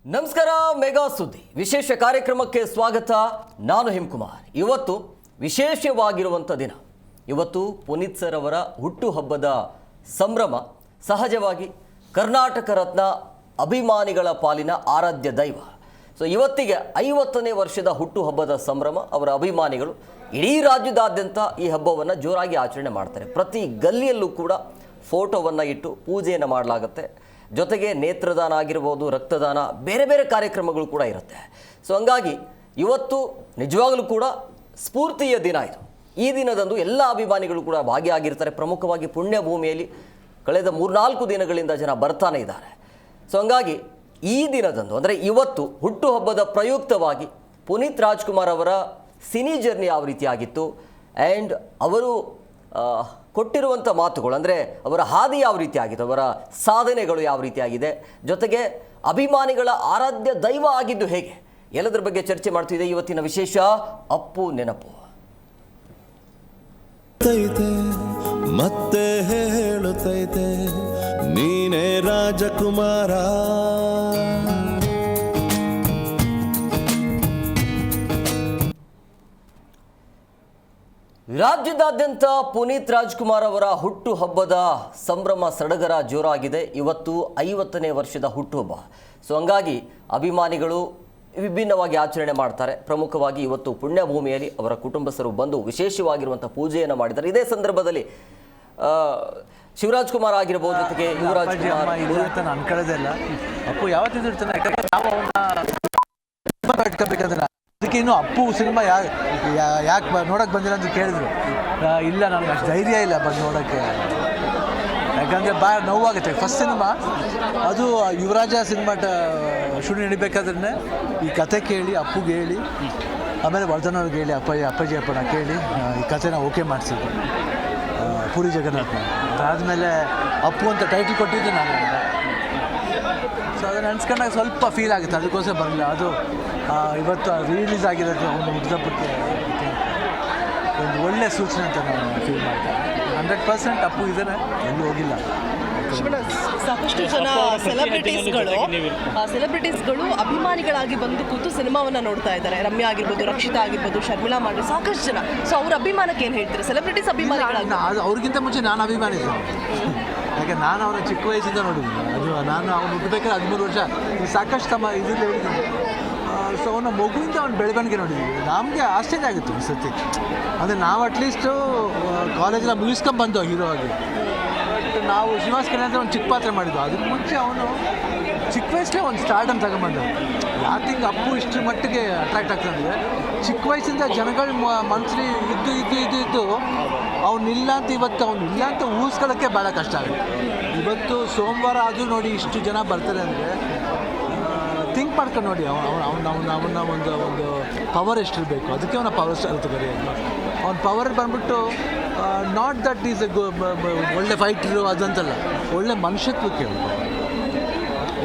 ನಮಸ್ಕಾರ. ಮೆಗಾ ಸುದ್ದಿ ವಿಶೇಷ ಕಾರ್ಯಕ್ರಮಕ್ಕೆ ಸ್ವಾಗತ. ನಾನು ಹಿಮಕುಮಾರ್. ಇವತ್ತು ವಿಶೇಷವಾಗಿರುವಂಥ ದಿನ. ಇವತ್ತು ಪುನೀತ್ ಸರ್ ಅವರ ಹುಟ್ಟುಹಬ್ಬದ ಸಂಭ್ರಮ. ಸಹಜವಾಗಿ ಕರ್ನಾಟಕ ರತ್ನ ಅಭಿಮಾನಿಗಳ ಪಾಲಿನ ಆರಾಧ್ಯ ದೈವ. ಸೊ ಇವತ್ತಿಗೆ 50ನೇ ವರ್ಷದ ಹುಟ್ಟುಹಬ್ಬದ ಸಂಭ್ರಮ. ಅವರ ಅಭಿಮಾನಿಗಳು ಇಡೀ ರಾಜ್ಯದಾದ್ಯಂತ ಈ ಹಬ್ಬವನ್ನು ಜೋರಾಗಿ ಆಚರಣೆ ಮಾಡ್ತಾರೆ. ಪ್ರತಿ ಗಲ್ಲಿಯಲ್ಲೂ ಕೂಡ ಫೋಟೋವನ್ನು ಇಟ್ಟು ಪೂಜೆಯನ್ನು ಮಾಡಲಾಗುತ್ತೆ. ಜೊತೆಗೆ ನೇತ್ರದಾನ ಆಗಿರ್ಬೋದು, ರಕ್ತದಾನ, ಬೇರೆ ಬೇರೆ ಕಾರ್ಯಕ್ರಮಗಳು ಕೂಡ ಇರುತ್ತೆ. ಸೊ ಹಂಗಾಗಿ ಇವತ್ತು ನಿಜವಾಗಲೂ ಕೂಡ ಸ್ಫೂರ್ತಿಯ ದಿನ ಇದು. ಈ ದಿನದಂದು ಎಲ್ಲ ಅಭಿಮಾನಿಗಳು ಕೂಡ ಭಾಗಿಯಾಗಿರ್ತಾರೆ. ಪ್ರಮುಖವಾಗಿ ಪುಣ್ಯ ಭೂಮಿಯಲ್ಲಿ ಕಳೆದ 3-4 ದಿನಗಳಿಂದ ಜನ ಬರ್ತಾನೆ ಇದ್ದಾರೆ. ಸೊ ಹಂಗಾಗಿ ಈ ದಿನದಂದು ಅಂದರೆ ಇವತ್ತು ಹುಟ್ಟುಹಬ್ಬದ ಪ್ರಯುಕ್ತವಾಗಿ ಪುನೀತ್ ರಾಜ್ಕುಮಾರ್ ಅವರ ಸಿನಿ ಜರ್ನಿ ಯಾವ ರೀತಿಯಾಗಿತ್ತು ಆ್ಯಂಡ್ ಅವರು ಕೊಟ್ಟಿರುವಂಥ ಮಾತುಗಳು, ಅಂದರೆ ಅವರ ಹಾದಿ ಯಾವ ರೀತಿಯಾಗಿತ್ತು, ಅವರ ಸಾಧನೆಗಳು ಯಾವ ರೀತಿಯಾಗಿದೆ, ಜೊತೆಗೆ ಅಭಿಮಾನಿಗಳ ಆರಾಧ್ಯ ದೈವ ಆಗಿದ್ದು ಹೇಗೆ, ಎಲ್ಲದರ ಬಗ್ಗೆ ಚರ್ಚೆ ಮಾಡ್ತಿದೆ ಇವತ್ತಿನ ವಿಶೇಷ ಅಪ್ಪು ನೆನಪು. ಮತ್ತೆ ಹೇಳುತ್ತೈತೆ ನೀನೇ ರಾಜಕುಮಾರ. ರಾಜ್ಯದಾದ್ಯಂತ ಪುನೀತ್ ರಾಜ್ಕುಮಾರ್ ಅವರ ಹುಟ್ಟುಹಬ್ಬದ ಸಂಭ್ರಮ ಸಡಗರ ಜೋರಾಗಿದೆ. ಇವತ್ತು 50ನೇ ವರ್ಷದ ಹುಟ್ಟುಹಬ್ಬ. ಸೊ ಹಂಗಾಗಿ ಅಭಿಮಾನಿಗಳು ವಿಭಿನ್ನವಾಗಿ ಆಚರಣೆ ಮಾಡ್ತಾರೆ. ಪ್ರಮುಖವಾಗಿ ಇವತ್ತು ಪುಣ್ಯಭೂಮಿಯಲ್ಲಿ ಅವರ ಕುಟುಂಬಸ್ಥರು ಬಂದು ವಿಶೇಷವಾಗಿರುವಂಥ ಪೂಜೆಯನ್ನು ಮಾಡಿದ್ದಾರೆ. ಇದೇ ಸಂದರ್ಭದಲ್ಲಿ ಶಿವರಾಜ್ ಕುಮಾರ್ ಆಗಿರ್ಬೋದು, ಜೊತೆಗೆ ಯುವರಾಜ್ ಕುಮಾರ್ ಅನ್ಕೊಳ್ಳೋದೇ ಇಲ್ಲ. ಅಪ್ಪು ಯಾವತ್ತಿದ್ರು ಇರ್ತಾನೆ. ಅದಕ್ಕೆ ಇನ್ನು ಅಪ್ಪು ಸಿನಿಮಾ ಯಾಕೆ ನೋಡೋಕ್ಕೆ ಬಂದಿಲ್ಲ ಅಂತ ಕೇಳಿದ್ರು. ಇಲ್ಲ, ನನಗೆ ಅಷ್ಟು ಧೈರ್ಯ ಇಲ್ಲ ಬಂದು ನೋಡೋಕ್ಕೆ. ಯಾಕಂದರೆ ನೋವಾಗುತ್ತೆ. ಫಸ್ಟ್ ಸಿನಿಮಾ ಅದು ಯುವರಾಜ ಸಿನಿಮಾ ಶೂಟಿಂಗ್ ನಡಿಬೇಕಾದ್ರೆ ಈ ಕತೆ ಕೇಳಿ ಅಪ್ಪುಗೆ ಹೇಳಿ, ಆಮೇಲೆ ವರ್ಧನವ್ರಿಗೆ ಹೇಳಿ, ಅಪ್ಪಾಜಿ ಅಪ್ಪನ ಕೇಳಿ ಈ ಕಥೆನ ಓಕೆ ಮಾಡಿಸಿದ್ರು ಪುರಿ ಜಗನ್ನಾಥ್. ಅದಾದಮೇಲೆ ಅಪ್ಪು ಅಂತ ಟೈಟಲ್ ಕೊಟ್ಟಿದ್ದು ನಾನು. ಸೊ ಅದನ್ನು ನೆನೆಸ್ಕೊಂಡಾಗ ಸ್ವಲ್ಪ ಫೀಲ್ ಆಗುತ್ತೆ. ಅದಕ್ಕೋಸ್ಕರ ಬರಲಿಲ್ಲ. ಅದು ಇವತ್ತು ರಿಲೀಸ್ ಆಗಿರೋದು ಒಂದು ಹುಟ್ಟುಹಬ್ಬಕ್ಕೆ ಒಂದು ಒಳ್ಳೆ ಸೂಚನೆ ಅಂತ ನಾನು ಫೀಲ್ ಮಾಡ್ತೀನಿ. 100% ಅಪ್ಪು ಇದ್ದಾನೆ, ಎಲ್ಲೂ ಹೋಗಿಲ್ಲ. ಸಾಕಷ್ಟು ಜನ ಸೆಲೆಬ್ರಿಟೀಸ್ಗಳು ಅಭಿಮಾನಿಗಳಾಗಿ ಬಂದು ಕೂತು ಸಿನಿಮಾವನ್ನು ನೋಡ್ತಾ ಇದ್ದಾರೆ. ರಮ್ಯಾ ಆಗಿರ್ಬೋದು, ರಕ್ಷಿತಾ ಆಗಿರ್ಬೋದು, ಶರ್ಮಿಳಾ ಮಾಡಿದ್ರು, ಸಾಕಷ್ಟು ಜನ. ಸೊ ಅವ್ರ ಅಭಿಮಾನಕ್ಕೆ ಏನು ಹೇಳ್ತಾರೆ? ಸೆಲೆಬ್ರಿಟೀಸ್ ಅಭಿಮಾನಿಗಳಾಗಿ ಅವ್ರಿಗಿಂತ ಮುಂಚೆ ನಾನು ಅಭಿಮಾನಿ. ಯಾಕೆ ನಾನು ಅವನ ಚಿಕ್ಕ ವಯಸ್ಸಿಂದ ನೋಡಿದ್ದೀನಿ. ಅದು ನಾನು ಅವ್ನು ಹುಟ್ಟಬೇಕಾದ್ರೆ 13 ವರ್ಷ. ಸಾಕಷ್ಟು ಇದರಲ್ಲಿ ಹೇಳಿದ್ದೀನಿ. ಸೊ ಅವನ ಮಗುವಿಂದ ಅವ್ನು ಬೆಳವಣಿಗೆ ನೋಡಿದ್ದೀವಿ. ನಮಗೆ ಆಶ್ಚರ್ಯ ಆಗಿತ್ತು ಈ ಸತಿ. ಅಂದರೆ ನಾವು ಅಟ್ಲೀಸ್ಟು ಕಾಲೇಜೆಲ್ಲ ಮುಗಿಸ್ಕೊಂಬಂದು ಹೀರೋ ಆಗಿ. ನಾವು ಶ್ರೀನಿವಾಸ್ ಕಲ್ಯಾಣ ಒಂದು ಚಿಕ್ಕ ಪಾತ್ರ ಮಾಡಿದ್ದು. ಅದಕ್ಕೆ ಮುಂಚೆ ಅವನು ಚಿಕ್ಕ ವಯಸ್ಸಲ್ಲೇ ಒಂದು ಸ್ಟಾರ್ಡಮ್ ತಗೊಂಬಂದ. ಯಾಕೆ ಹಿಂಗೆ ಅಪ್ಪು ಇಷ್ಟರ ಮಟ್ಟಿಗೆ ಅಟ್ರಾಕ್ಟ್ ಆಗ್ತಂದರೆ, ಚಿಕ್ಕ ವಯಸ್ಸಿಂದ ಜನಗಳ ಮನಸ್ಸಲ್ಲಿ ಇದ್ದು ಅವನಿಲ್ಲ ಅಂತ ಇವತ್ತು ಅವನಿಲ್ಲ ಅಂತ ಊಹಿಸ್ಕೊಳ್ಳೋಕ್ಕೆ ಭಾಳ ಕಷ್ಟ ಆಗುತ್ತೆ. ಇವತ್ತು ಸೋಮವಾರ ಆದರೂ ನೋಡಿ ಇಷ್ಟು ಜನ ಬರ್ತಾರೆ ಅಂದರೆ ಥಿಂಕ್ ಮಾಡ್ಕೊಂಡು ನೋಡಿ ಅವನ ಒಂದು ಪವರ್ ಎಷ್ಟಿರಬೇಕು. ಅದಕ್ಕೆ ಅವನ ಪವರ್ ಸ್ಟಾರ್ ಅಂತ ಕರೆಯೋದು. ಅವ್ನ ಪವರ್ ಬಂದ್ಬಿಟ್ಟು ನಾಟ್ ದಟ್ ಈಸ್ ಒಳ್ಳೆ ಫೈಟ್ರು ಅದಂತಲ್ಲ, ಒಳ್ಳೆ ಮನುಷ್ಯತ್ವಕ್ಕೆ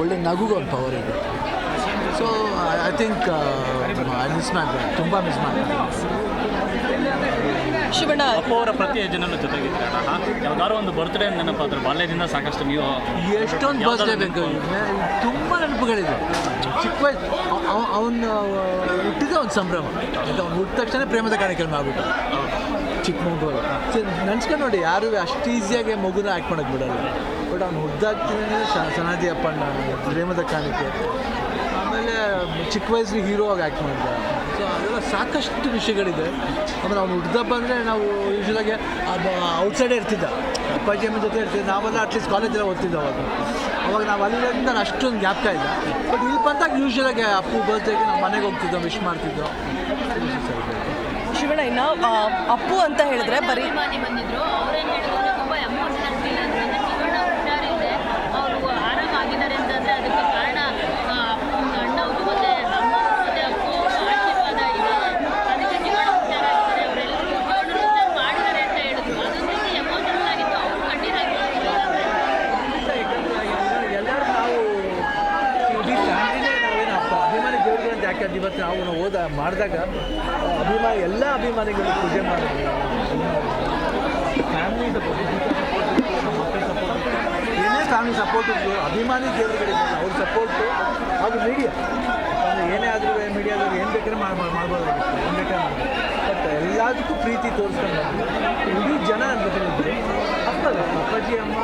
ಒಳ್ಳೆ ನಗುಗೆ ಒಂದು ಪವರ್ ಇದೆ. So I think I miss ಮಾಡ್ತೀನಿ, ತುಂಬ ಮಿಸ್ ಮಾಡ್ತೀನಿ. ಶಿವಣ್ಣ ಅಪ್ಪು ಅವರ ಪ್ರತಿ ಜನರ ಜೊತೆಗಿದ್ರೆ ಯಾವ್ದಾದ್ರು ಒಂದು ಬರ್ತ್ಡೇ ನೆನಪಾದ್ರೆ ಬಾಲ್ಯದಿಂದ ಸಾಕಷ್ಟು ನೀವು ಎಷ್ಟೊಂದು ಬರ್ತ್ಡೇ ಬೇಕು. ತುಂಬ ನೆನಪುಗಳಿದೆ. ಚಿಕ್ಕ ವಯಸ್ಸು ಅವನು ಹುಟ್ಟಿದ ಒಂದು ಸಂಭ್ರಮ. ಅವ್ನು ಹುಟ್ಟಿದ ತಕ್ಷಣ ಪ್ರೇಮದ ಕಾರ್ಯಕ್ರಮ ಆಗ್ಬಿಟ್ಟು ಚಿಕ್ಕ ಮಗು. ನೆನ್ಸ್ಕೊಂಡು ನೋಡಿ, ಯಾರು ಅಷ್ಟು ಈಸಿಯಾಗಿ ಮಗುನ ಆ್ಯಕ್ಟ್ ಮಾಡೋಕ್ಕೆ ಬಿಡಲ್ಲ. ಬಟ್ ಅವ್ನು ಹುದ್ದಾಗ್ತೀನಿ ಸನಾದಿ ಅಪ್ಪಣ್ಣ ಪ್ರೇಮದ ಕಾಣಿಕೆ, ಆಮೇಲೆ ಚಿಕ್ಕ ವಯಸ್ಸಿಗೆ ಹೀರೋ ಆಗಿ ಆ್ಯಕ್ಟ್ ಮಾಡಿದ. ಸೊ ಅದೆಲ್ಲ ಸಾಕಷ್ಟು ವಿಷಯಗಳಿದೆ. ಆಮೇಲೆ ಅವ್ನು ಹುಟ್ಟಿದಪ್ಪ ಅಂದರೆ ನಾವು ಯೂಶ್ವಲಾಗಿ ಔಟ್ಸೈಡೇ ಇರ್ತಿದ್ದ. ಅಪ್ಪಾಜಿ ಅಮ್ಮನ ಜೊತೆ ಇರ್ತಿದ್ದೆ. ನಾವೆಲ್ಲ ಅಟ್ಲೀಸ್ಟ್ ಕಾಲೇಜೆಲ್ಲ ಓದ್ತಿದ್ದೆ ಅವಾಗ ನಾವು ಅಲ್ಲಿರೋದ್ರಿಂದ ನಾನು ಅಷ್ಟೊಂದು ಜ್ಞಾಪಕ ಇಲ್ಲ. ಬಟ್ ಇಲ್ಲಿ ಬಂದಾಗ ಯೂಶ್ವಲಾಗಿ ಅಪ್ಪು ಬರ್ತ್ಡೇಗೆ ನಾವು ಮನೆಗೆ ಹೋಗ್ತಿದ್ದೋ, ವಿಶ್ ಮಾಡ್ತಿದ್ದೋ. ಶಿವಣ್ಣ, ಇನ್ನು ಅಪ್ಪು ಅಂತ ಹೇಳಿದ್ರೆ ಬರೀ ಬಂದಿದ್ರು. ಅವ್ರೇನು ಹೇಳಿದ್ರು, ತುಂಬ ಎಮೋಷನಲ್ ಫೀಲ್ ಆದ್ರು. ಅಂದರೆ ಶಿವಣ್ಣ ಹುಷಾರಿದೆ, ಅವರು ಆರಾಮಾಗಿದ್ದಾರೆ ಅಂತಂದರೆ ಅದಕ್ಕೆ ಕಾರಣ ಅಪ್ಪು ಅಣ್ಣ ಮತ್ತು ಅಮ್ಮ ಮತ್ತು ಅಪ್ಪು ಆಶೀರ್ವಾದ ಇದೆ. ಅದಕ್ಕೆ ಶಿವಣ್ಣ ಹುಷಾರಾಗಿದ್ದಾರೆ, ಅವರೆಲ್ಲರೂ ಶಿವಣ್ಣ ಮಾಡಿದ್ದಾರೆ ಅಂತ ಹೇಳಿದ್ರು. ಅದೊಂದು ರೀತಿ ಎಮೋಷನಲ್ ಆಗಿತ್ತು. ಅವರು ಕಣ್ಣೀರಾಗಿತ್ತು. ಎಲ್ಲರೂ ನಾವು ಇಡೀ ಫ್ಯಾಮಿಲಿನೇ ನಾವೇನು ಅಭಿಮಾನಿ ದೇವರುಗಳು ಅಂತ ಯಾಕೆ ಇವತ್ತು ನಾವು ಮಾಡಿದಾಗ ಎಲ್ಲ ಅಭಿಮಾನಿಗಳು ಪೂಜೆ ಮಾಡಿದ್ವಿ. ಫ್ಯಾಮಿಲಿ ಏನೇ ಫ್ಯಾಮಿಲಿ ಸಪೋರ್ಟ್ ಇದ್ದು ಅಭಿಮಾನಿ ದೇವರುಗಳಿದ್ದಾರೆ, ಅವ್ರ ಸಪೋರ್ಟು ಅದು ಮೀಡಿಯಾ. ಏನೇ ಆದರೂ ಮೀಡಿಯಾದಾಗ ಏನು ಬೇಕಾದ್ರೆ ಮಾಡ್ಬೋದಾಗಿತ್ತು, ಏನು ಬೇಕಾದ್ರೆ ಮಾಡ್ಬೋದು. ಬಟ್ ಎಲ್ಲದಕ್ಕೂ ಪ್ರೀತಿ ತೋರಿಸ್ಕೊಂಡು ಇಡೀ ಜನ ನನ್ನ ಜೊತೆ ಇದ್ದರು. ಅಪ್ಪಾಜಿ ಅಮ್ಮ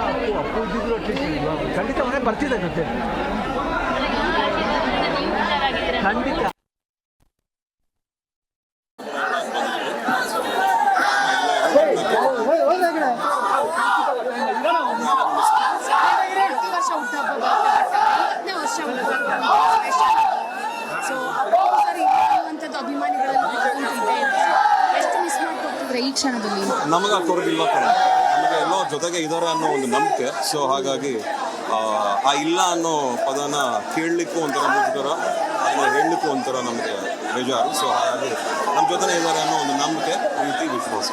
ಅಪ್ಪು ಇದ್ದಿದ್ರು ಅಟ್ಲೀಸ್ಟ್ ಖಂಡಿತ ಮನೆ ಬರ್ತಿದ್ದೆ ಜೊತೆ, ಖಂಡಿತ. ಈ ಕ್ಷಣದಲ್ಲಿ ನಮಗೆ ಕೊರಗಿಲ್ಲ, ನಮಗೆ ಎಲ್ಲೋ ಜೊತೆಗೆ ಇದ್ದಾರೆ ಅನ್ನೋ ಒಂದು ನಂಬಿಕೆ. ಸೊ ಹಾಗಾಗಿ ಆ ಇಲ್ಲ ಅನ್ನೋ ಪದನ ಕೇಳಲಿಕ್ಕೂ ಒಂಥರ ಮುಜುಗರ, ಅದನ್ನು ಹೇಳಲಿಕ್ಕೂ ಒಂಥರ ನಮಗೆ ಬೇಜಾರು. ಸೊ ಹಾಗಾಗಿ ನಮ್ಮ ಜೊತೆನೇ ಇದ್ದಾರೆ ಅನ್ನೋ ಒಂದು ನಂಬಿಕೆ, ಪ್ರೀತಿ, ವಿಶ್ವಾಸ.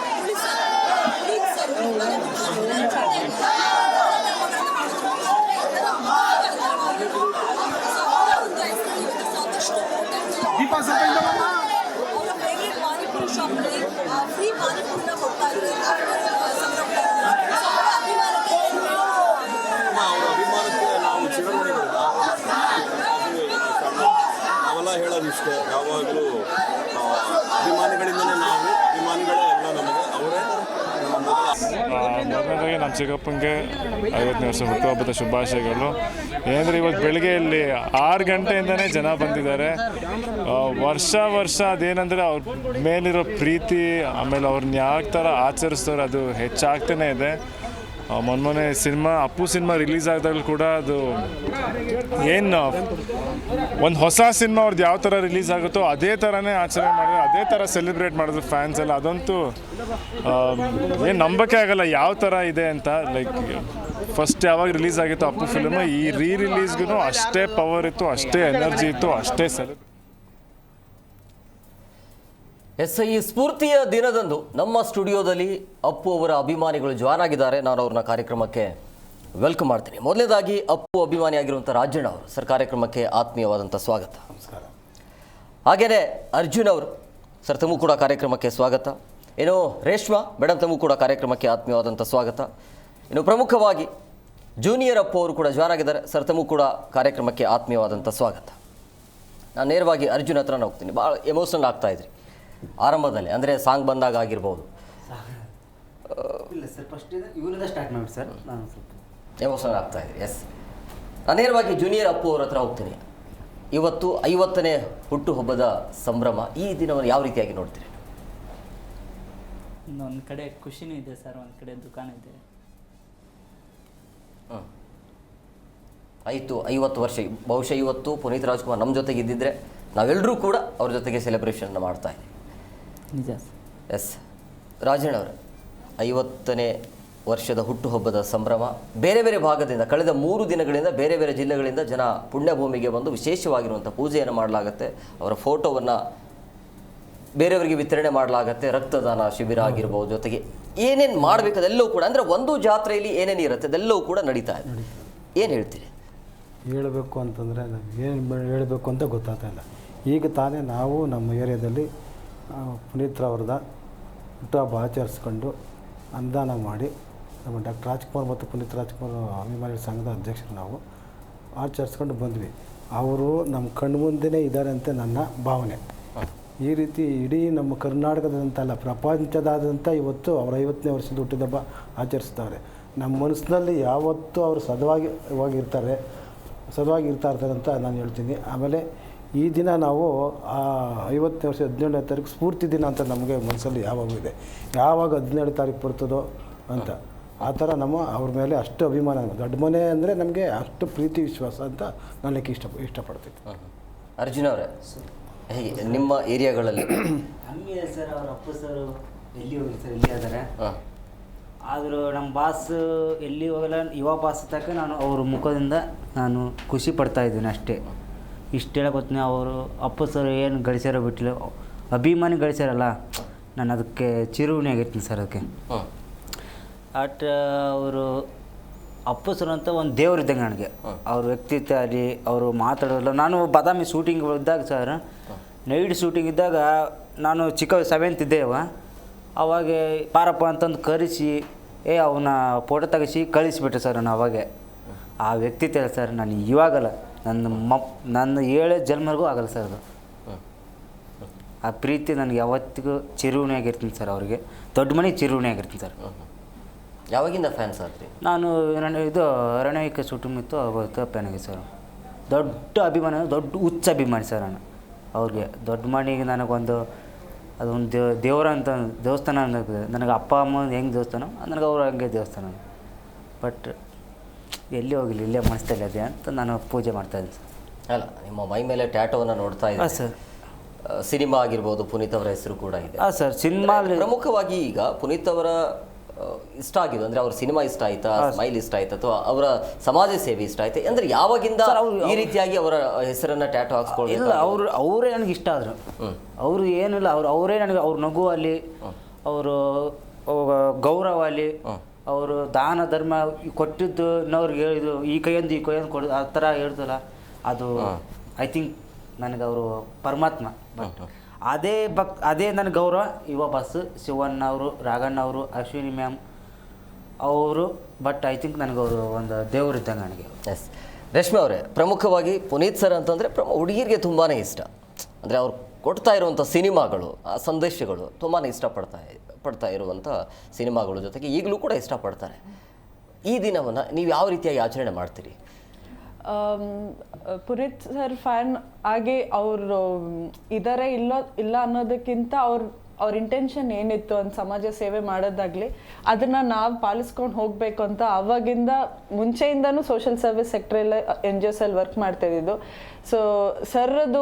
ಅವರ ಅಭಿಮಾನಕ್ಕೆ ನಾವು ಚಿರಋಣಿಗಳು. ನಾವೆಲ್ಲ ಹೇಳೋದಿಷ್ಟೇ, ಯಾವಾಗಲೂ ಅಭಿಮಾನಿಗಳಿಂದಲೇ ನಾವು, ಅಭಿಮಾನಿಗಳೇ ಎಲ್ಲ ನಮಗೆ, ಅವರೇ ನಮ್ಮ ಮೊದಲನೇದಾಗಿ ನಮ್ಮ ಚಿಕ್ಕಪ್ಪನಿಗೆ 50ನೇ ವರ್ಷ ಹುಟ್ಟುಹಬ್ಬದ ಶುಭಾಶಯಗಳು. ಏನಂದರೆ ಇವತ್ತು ಬೆಳಗ್ಗೆ ಇಲ್ಲಿ 6 ಗಂಟೆಯಿಂದನೇ ಜನ ಬಂದಿದ್ದಾರೆ. ವರ್ಷ ಅದೇನೆಂದರೆ ಅವ್ರ ಮೇಲಿರೋ ಪ್ರೀತಿ, ಆಮೇಲೆ ಅವ್ರನ್ನ ಯಾವ ಥರ ಆಚರಿಸ್ತಾರೆ ಅದು ಹೆಚ್ಚಾಗ್ತಾನೇ ಇದೆ. ಮೊನ್ನೆ ಅಪ್ಪು ಸಿನಿಮಾ ರಿಲೀಸ್ ಆದಾಗಲೂ ಕೂಡ ಅದು ಏನು ಒಂದು ಹೊಸ ಸಿನಿಮಾ ಅವ್ರದ್ದು ಯಾವ ಥರ ರಿಲೀಸ್ ಆಗುತ್ತೋ ಅದೇ ಥರನೇ ಆಚರಣೆ ಮಾಡಿದ್ರು, ಅದೇ ಥರ ಸೆಲೆಬ್ರೇಟ್ ಮಾಡಿದ್ರು ಫ್ಯಾನ್ಸ್ ಎಲ್ಲ. ಅದಂತೂ ಏನು ನಂಬಕ್ಕೆ ಆಗಲ್ಲ ಯಾವ ಥರ ಇದೆ ಅಂತ. ಲೈಕ್ ಫಸ್ಟ್ ಯಾವಾಗ ರಿಲೀಸ್ ಆಗಿತ್ತು ಅಪ್ಪು ಫಿಲ್ಮ್, ಈ ರಿಲೀಸ್ಗೂ ಅಷ್ಟೇ ಪವರ್ ಇತ್ತು, ಅಷ್ಟೇ ಎನರ್ಜಿ ಇತ್ತು, ಅಷ್ಟೇ ಈ ಸ್ಫೂರ್ತಿಯ ದಿನದಂದು ನಮ್ಮ ಸ್ಟುಡಿಯೋದಲ್ಲಿ ಅಪ್ಪು ಅವರ ಅಭಿಮಾನಿಗಳು ಜಾಯ್ನ್ ಆಗಿದ್ದಾರೆ. ನಾನು ಅವ್ರನ್ನ ಕಾರ್ಯಕ್ರಮಕ್ಕೆ ವೆಲ್ಕಮ್ ಮಾಡ್ತೀನಿ. ಮೊದಲನೇದಾಗಿ ಅಪ್ಪು ಅಭಿಮಾನಿಯಾಗಿರುವಂಥ ರಾಜಣ್ಣ ಅವರು ಸರ್ ಕಾರ್ಯಕ್ರಮಕ್ಕೆ ಆತ್ಮೀಯವಾದಂಥ ಸ್ವಾಗತ. ನಮಸ್ಕಾರ. ಹಾಗೆಯೇ ಅರ್ಜುನ್ ಅವರು ಸರ್ ತಮಗೂ ಕೂಡ ಕಾರ್ಯಕ್ರಮಕ್ಕೆ ಸ್ವಾಗತ. ಏನು ರೇಷ್ಮಾ ಮೇಡಮ್ ತಮಗೂ ಕೂಡ ಕಾರ್ಯಕ್ರಮಕ್ಕೆ ಆತ್ಮೀಯವಾದಂಥ ಸ್ವಾಗತ. ಇನ್ನು ಪ್ರಮುಖವಾಗಿ ಜೂನಿಯರ್ ಅಪ್ಪು ಅವರು ಕೂಡ ಜಾಯ್ನ್ ಆಗಿದ್ದಾರೆ. ಸರ್ ತಮಗೂ ಕೂಡ ಕಾರ್ಯಕ್ರಮಕ್ಕೆ ಆತ್ಮೀಯವಾದಂಥ ಸ್ವಾಗತ. ನಾನು ನೇರವಾಗಿ ಅರ್ಜುನ್ ಹತ್ರನ ಹೋಗ್ತೀನಿ. ಭಾಳ ಎಮೋಷನಲ್ ಆಗ್ತಾಯಿದ್ರಿ ಆರಂಭದಲ್ಲಿ, ಅಂದರೆ ಸಾಂಗ್ ಬಂದಾಗ ಆಗಿರ್ಬೋದು. ಇಲ್ಲ ಸರ್, ಫಸ್ಟ್ ಇವರಿಂದ ಸ್ಟಾರ್ಟ್ ಮಾಡಿ ಸರ್, ನಾನು ಸ್ವಲ್ಪ ಎಮೋಷನಲ್ ಆಗ್ತಾಯಿದ್ರಿ. ಎಸ್, ನಾನು ನೇರವಾಗಿ ಜೂನಿಯರ್ ಅಪ್ಪು ಅವ್ರ ಹತ್ರ ಹೋಗ್ತೀನಿ. ಇವತ್ತು 50ನೇ ಹುಟ್ಟುಹಬ್ಬದ ಸಂಭ್ರಮ, ಈ ದಿನವನ್ನು ಯಾವ ರೀತಿಯಾಗಿ ನೋಡ್ತೀರಿ? ಒಂದು ಕಡೆ ಖುಷಿನೂ ಇದೆ ಸರ್, ಒಂದು ಕಡೆ ದುಃಖ ಇದೆ. ಆಯಿತು 50 ವರ್ಷ. ಬಹುಶಃ ಇವತ್ತು ಪುನೀತ್ ರಾಜ್ಕುಮಾರ್ ನಮ್ಮ ಜೊತೆಗೆ ಇದ್ದಿದ್ದರೆ ನಾವೆಲ್ಲರೂ ಕೂಡ ಅವ್ರ ಜೊತೆಗೆ ಸೆಲೆಬ್ರೇಷನ್ ಮಾಡ್ತಾ ಇದ್ದೀವಿ. ನಿಜ. ಎಸ್ ರಾಜಣ್ಣ ಅವರೇ, 50ನೇ ವರ್ಷದ ಹುಟ್ಟುಹಬ್ಬದ ಸಂಭ್ರಮ ಬೇರೆ ಬೇರೆ ಭಾಗದಿಂದ ಕಳೆದ 3 ದಿನಗಳಿಂದ ಬೇರೆ ಬೇರೆ ಜಿಲ್ಲೆಗಳಿಂದ ಜನ ಪುಣ್ಯಭೂಮಿಗೆ ಬಂದು ವಿಶೇಷವಾಗಿರುವಂಥ ಪೂಜೆಯನ್ನು ಮಾಡಲಾಗುತ್ತೆ. ಅವರ ಫೋಟೋವನ್ನು ಬೇರೆಯವರಿಗೆ ವಿತರಣೆ ಮಾಡಲಾಗುತ್ತೆ. ರಕ್ತದಾನ ಶಿಬಿರ ಆಗಿರ್ಬೋದು, ಜೊತೆಗೆ ಏನೇನು ಮಾಡಬೇಕು ಅದೆಲ್ಲವೂ ಕೂಡ, ಅಂದರೆ ಒಂದು ಜಾತ್ರೆಯಲ್ಲಿ ಏನೇನು ಇರುತ್ತೆ ಅದೆಲ್ಲವೂ ಕೂಡ ನಡೀತಾ ಇದೆ. ಏನು ಹೇಳ್ತೀರಿ? ಹೇಳಬೇಕು ಅಂತಂದರೆ ನಮ್ಗೆ ಏನು ಹೇಳಬೇಕು ಅಂತ ಗೊತ್ತಾಗ್ತಾ ಇಲ್ಲ. ಈಗ ತಾನೇ ನಾವು ನಮ್ಮ ಏರಿಯಾದಲ್ಲಿ ಪುನೀತ್ರವ್ರದ ಹುಟ್ಟುಹಬ್ಬ ಆಚರಿಸ್ಕೊಂಡು ಅನುದಾನ ಮಾಡಿ ನಮ್ಮ ಡಾಕ್ಟರ್ ರಾಜ್ಕುಮಾರ್ ಮತ್ತು ಪುನೀತ್ ರಾಜ್ಕುಮಾರ್ ಅಭಿಮಾನಿಗಳ ಸಂಘದ ಅಧ್ಯಕ್ಷರು ನಾವು ಆಚರಿಸ್ಕೊಂಡು ಬಂದ್ವಿ. ಅವರು ನಮ್ಮ ಕಣ್ಣು ಮುಂದೆನೇ ಇದ್ದಾರೆ ಅಂತ ನನ್ನ ಭಾವನೆ. ಈ ರೀತಿ ಇಡೀ ನಮ್ಮ ಕರ್ನಾಟಕದಂತಲ್ಲ ಪ್ರಪಂಚದಾದ್ಯಂತ ಇವತ್ತು ಅವರ 50ನೇ ವರ್ಷದ ಹುಟ್ಟಿದಬ್ಬ ಆಚರಿಸ್ತಾರೆ. ನಮ್ಮ ಮನಸ್ಸಿನಲ್ಲಿ ಯಾವತ್ತೂ ಅವರು ಸದವಾಗಿ ಇರ್ತಾ ಇರ್ತಾರೆ ಅಂತ ನಾನು ಹೇಳ್ತೀನಿ. ಆಮೇಲೆ ಈ ದಿನ ನಾವು 50ನೇ ವರ್ಷ 17ನೇ ತಾರೀಕು ಸ್ಫೂರ್ತಿ ದಿನ ಅಂತ ನಮಗೆ ಮನಸ್ಸಲ್ಲಿ ಯಾವಾಗೂ ಇದೆ. ಯಾವಾಗ 17ನೇ ತಾರೀಕು ಬರ್ತದೋ ಅಂತ ಆ ಥರ ಅವ್ರ ಮೇಲೆ ಅಷ್ಟು ಅಭಿಮಾನ. ದೊಡ್ಡ ಮನೆ ಅಂದರೆ ನಮಗೆ ಅಷ್ಟು ಪ್ರೀತಿ ವಿಶ್ವಾಸ ಅಂತ ನಾನು ಇಷ್ಟಪಡ್ತೀನಿ. ಅರ್ಜುನ್ ಅವರೇ, ಹೇಗೆ ನಿಮ್ಮ ಏರಿಯಾಗಳಲ್ಲಿ? ನಮಗೆ ಸರ್ ಅವ್ರ ಅಪ್ಪು ಸರ್ ಎಲ್ಲಿ ಹೋಗಿ ಸರ್, ಇಲ್ಲಿ ಇದ್ದಾರೆ. ಆದರೂ ನಮ್ಮ ಬಾಸ್ ಎಲ್ಲಿ ಹೋಗಲ್ಲ, ಯುವ ಬಾಸ್ ತಕ್ಕ ನಾನು ಅವ್ರ ಮುಖದಿಂದ ನಾನು ಖುಷಿ ಪಡ್ತಾ ಇದ್ದೀನಿ ಅಷ್ಟೇ. ಇಷ್ಟು ಹೇಳೋಕೊತ್ತೀನಿ. ಅವರು ಅಪ್ಪು ಸರ್ ಏನು ಗಳಿಸ್ಯಾರೋ ಬಿಟ್ಟಿಲ್ಲ, ಅಭಿಮಾನಿ ಗಳಿಸ್ಯಾರಲ್ಲ, ನಾನು ಅದಕ್ಕೆ ಚಿರುಣಿ ಆಗಿರ್ತೀನಿ ಸರ್. ಅದಕ್ಕೆ ಅವರು ಅಪ್ಪು ಸರ್ ಅಂತ ಒಂದು ದೇವರಿದ್ದಂಗೆ ನನಗೆ. ಅವ್ರ ವ್ಯಕ್ತಿತ್ವ ಆಗಲಿ, ಅವರು ಮಾತಾಡೋಲ್ಲ. ನಾನು ಬಾದಾಮಿ ಶೂಟಿಂಗ್ ಇದ್ದಾಗ ಸರ್, ನೈಟ್ ಶೂಟಿಂಗ್ ಇದ್ದಾಗ ನಾನು ಚಿಕ್ಕ 7th ಇದ್ದೇವ, ಅವಾಗ ಪಾರಪ್ಪ ಅಂತಂದು ಕರೆಸಿ ಅವನ ಫೋಟೋ ತೆಗಿಸಿ ಕಳಿಸ್ಬಿಟ್ಟೆ ಸರ್. ನಾನು ಅವಾಗೆ ಆ ವ್ಯಕ್ತಿತ್ವ ಸರ್, ನಾನು ಇವಾಗಲ್ಲ ನನ್ನ 7 ಜನ್ಮರಿಗೂ ಆಗಲ್ಲ ಸರ್ ಅದು. ಆ ಪ್ರೀತಿ ನನಗೆ ಯಾವತ್ತಿಗೂ ಚಿರುಣಿಯಾಗಿರ್ತೀನಿ ಸರ್. ಅವ್ರಿಗೆ ದೊಡ್ಡ ಮನೆಗೆ ಚಿರುಣಿಯಾಗಿರ್ತೀನಿ ಸರ್. ಯಾವಾಗಿಂದ ಫ್ಯಾನ್ಸ್ ಆದ್ರಿ? ನಾನು ಇದು ರಣವಿಕ ಶೂಟಿಂಗ್ ಇತ್ತು ಅವತ್ತು ಫ್ಯಾನ್ ಆಗಿದೆ ಸರ್. ದೊಡ್ಡ ಅಭಿಮಾನ, ದೊಡ್ಡ ಹುಚ್ಚ ಅಭಿಮಾನಿ ಸರ್ ನಾನು ಅವ್ರಿಗೆ. ದೊಡ್ಡ ಮನೆಗೆ ನನಗೊಂದು ಅದೊಂದು ದೇವರ ಅಂತ ದೇವಸ್ಥಾನ ಅನ್ನೋದು. ನನಗೆ ಅಪ್ಪ ಅಮ್ಮ ಹೆಂಗೆ ದೇವಸ್ಥಾನ, ನನಗೆ ಅವ್ರು ಹಂಗೆ ದೇವಸ್ಥಾನ. ಬಟ್ ಎಲ್ಲಿ ಹೋಗಲಿ, ಇಲ್ಲೇ ಮನಸ್ಸಲ್ಲಿ ಅದೇ ಅಂತ ನಾನು ಪೂಜೆ ಮಾಡ್ತಾಯಿದ್ದೀನಿ ಸರ್. ಅಲ್ಲ, ನಿಮ್ಮ ಮೈ ಮೇಲೆ ಟ್ಯಾಟೋವನ್ನು ನೋಡ್ತಾ ಇದ್ದೀನಿ. ಹಾಂ ಸರ್. ಸಿನಿಮಾ ಆಗಿರ್ಬೋದು, ಪುನೀತ್ ಅವರ ಹೆಸರು ಕೂಡ ಇದೆ. ಹಾಂ ಸರ್. ಸಿನಿಮಾ ಪ್ರಮುಖವಾಗಿ ಈಗ ಪುನೀತ್ ಅವರ ಇಷ್ಟ ಆಗಿದ್ದು ಅಂದರೆ ಅವ್ರ ಸಿನಿಮಾ ಇಷ್ಟ ಆಯ್ತಾ, ಸ್ಮೈಲ್ ಇಷ್ಟ ಆಯ್ತಾ, ಅಥವಾ ಅವರ ಸಮಾಜ ಸೇವೆ ಇಷ್ಟ ಆಯ್ತಾ ಅಂದರೆ ಯಾವಾಗಿಂದ ಈ ರೀತಿಯಾಗಿ ಅವರ ಹೆಸರನ್ನ ಟ್ಯಾಟೋ ಹಾಕ್ಸ್ಕೊಳ್ಳಿ? ಇಲ್ಲ, ಅವರೇ ನನಗೆ ಇಷ್ಟ ಆದರು. ಅವರು ಏನಿಲ್ಲ, ಅವರೇ ನನಗೆ ಅವ್ರ ನಗು ಅಲ್ಲಿ, ಅವರು ಗೌರವ ಅಲ್ಲಿ, ಅವರು ದಾನ ಧರ್ಮ ಕೊಟ್ಟಿದ್ದು ಇನ್ನವ್ರಿಗೆ ಹೇಳಿದ್ದು, ಈ ಕೈಯೊಂದು ಈ ಕೈಯೊಂದು ಕೊಡೋದು ಆ ಥರ ಹೇಳ್ದಲ್ಲ, ಅದು ಐ ಥಿಂಕ್ ನನಗೆ ಅವರು ಪರಮಾತ್ಮ. ಬಟ್ ಅದೇ ನನ್ನ ಗೌರವ ಯುವ ಬಾಸ್, ಶಿವಣ್ಣ ಅವರು, ರಾಘಣ್ಣ ಅವರು, ಅಶ್ವಿನಿ ಮ್ಯಾಮ್ ಅವರು. ಬಟ್ ಐ ಥಿಂಕ್ ನನಗೆ ಅವರು ಒಂದು ದೇವರಿದ್ದಂಗೆ ನನಗೆ. ಎಸ್, ರೇಷ್ಮೆ ಅವರೇ, ಪ್ರಮುಖವಾಗಿ ಪುನೀತ್ ಸರ್ ಅಂತಂದರೆ ಹುಡುಗಿರಿಗೆ ತುಂಬಾ ಇಷ್ಟ. ಅಂದರೆ ಅವ್ರು ಕೊಡ್ತಾ ಇರುವಂಥ ಸಿನಿಮಾಗಳು, ಆ ಸಂದೇಶಗಳು ತುಂಬಾ ಪಡ್ತಾ ಇರುವಂಥ ಸಿನಿಮಾಗಳ ಜೊತೆಗೆ ಈಗಲೂ ಕೂಡ ಇಷ್ಟಪಡ್ತಾರೆ. ಈ ದಿನವನ್ನು ನೀವು ಯಾವ ರೀತಿಯಾಗಿ ಆಚರಣೆ ಮಾಡ್ತೀರಿ? ಪುನೀತ್ ಸರ್ ಫ್ಯಾನ್ ಆಗಿ ಅವರು ಇದ್ದಾರೆ ಇಲ್ಲ ಅನ್ನೋದಕ್ಕಿಂತ ಅವ್ರ ಇಂಟೆನ್ಷನ್ ಏನಿತ್ತು ಅಂತ ಸಮಾಜ ಸೇವೆ ಮಾಡೋದಾಗಲಿ ಅದನ್ನು ನಾವು ಪಾಲಿಸ್ಕೊಂಡು ಹೋಗಬೇಕು ಅಂತ ಆವಾಗಿಂದ ಮುಂಚೆಯಿಂದನೂ ಸೋಷಿಯಲ್ ಸರ್ವಿಸ್ ಸೆಕ್ಟ್ರಲ್ಲೇ NGOs ಅಲ್ಲಿ ವರ್ಕ್ ಮಾಡ್ತಾ ಇದ್ದಿದ್ದು. ಸೊ ಸರ್ದು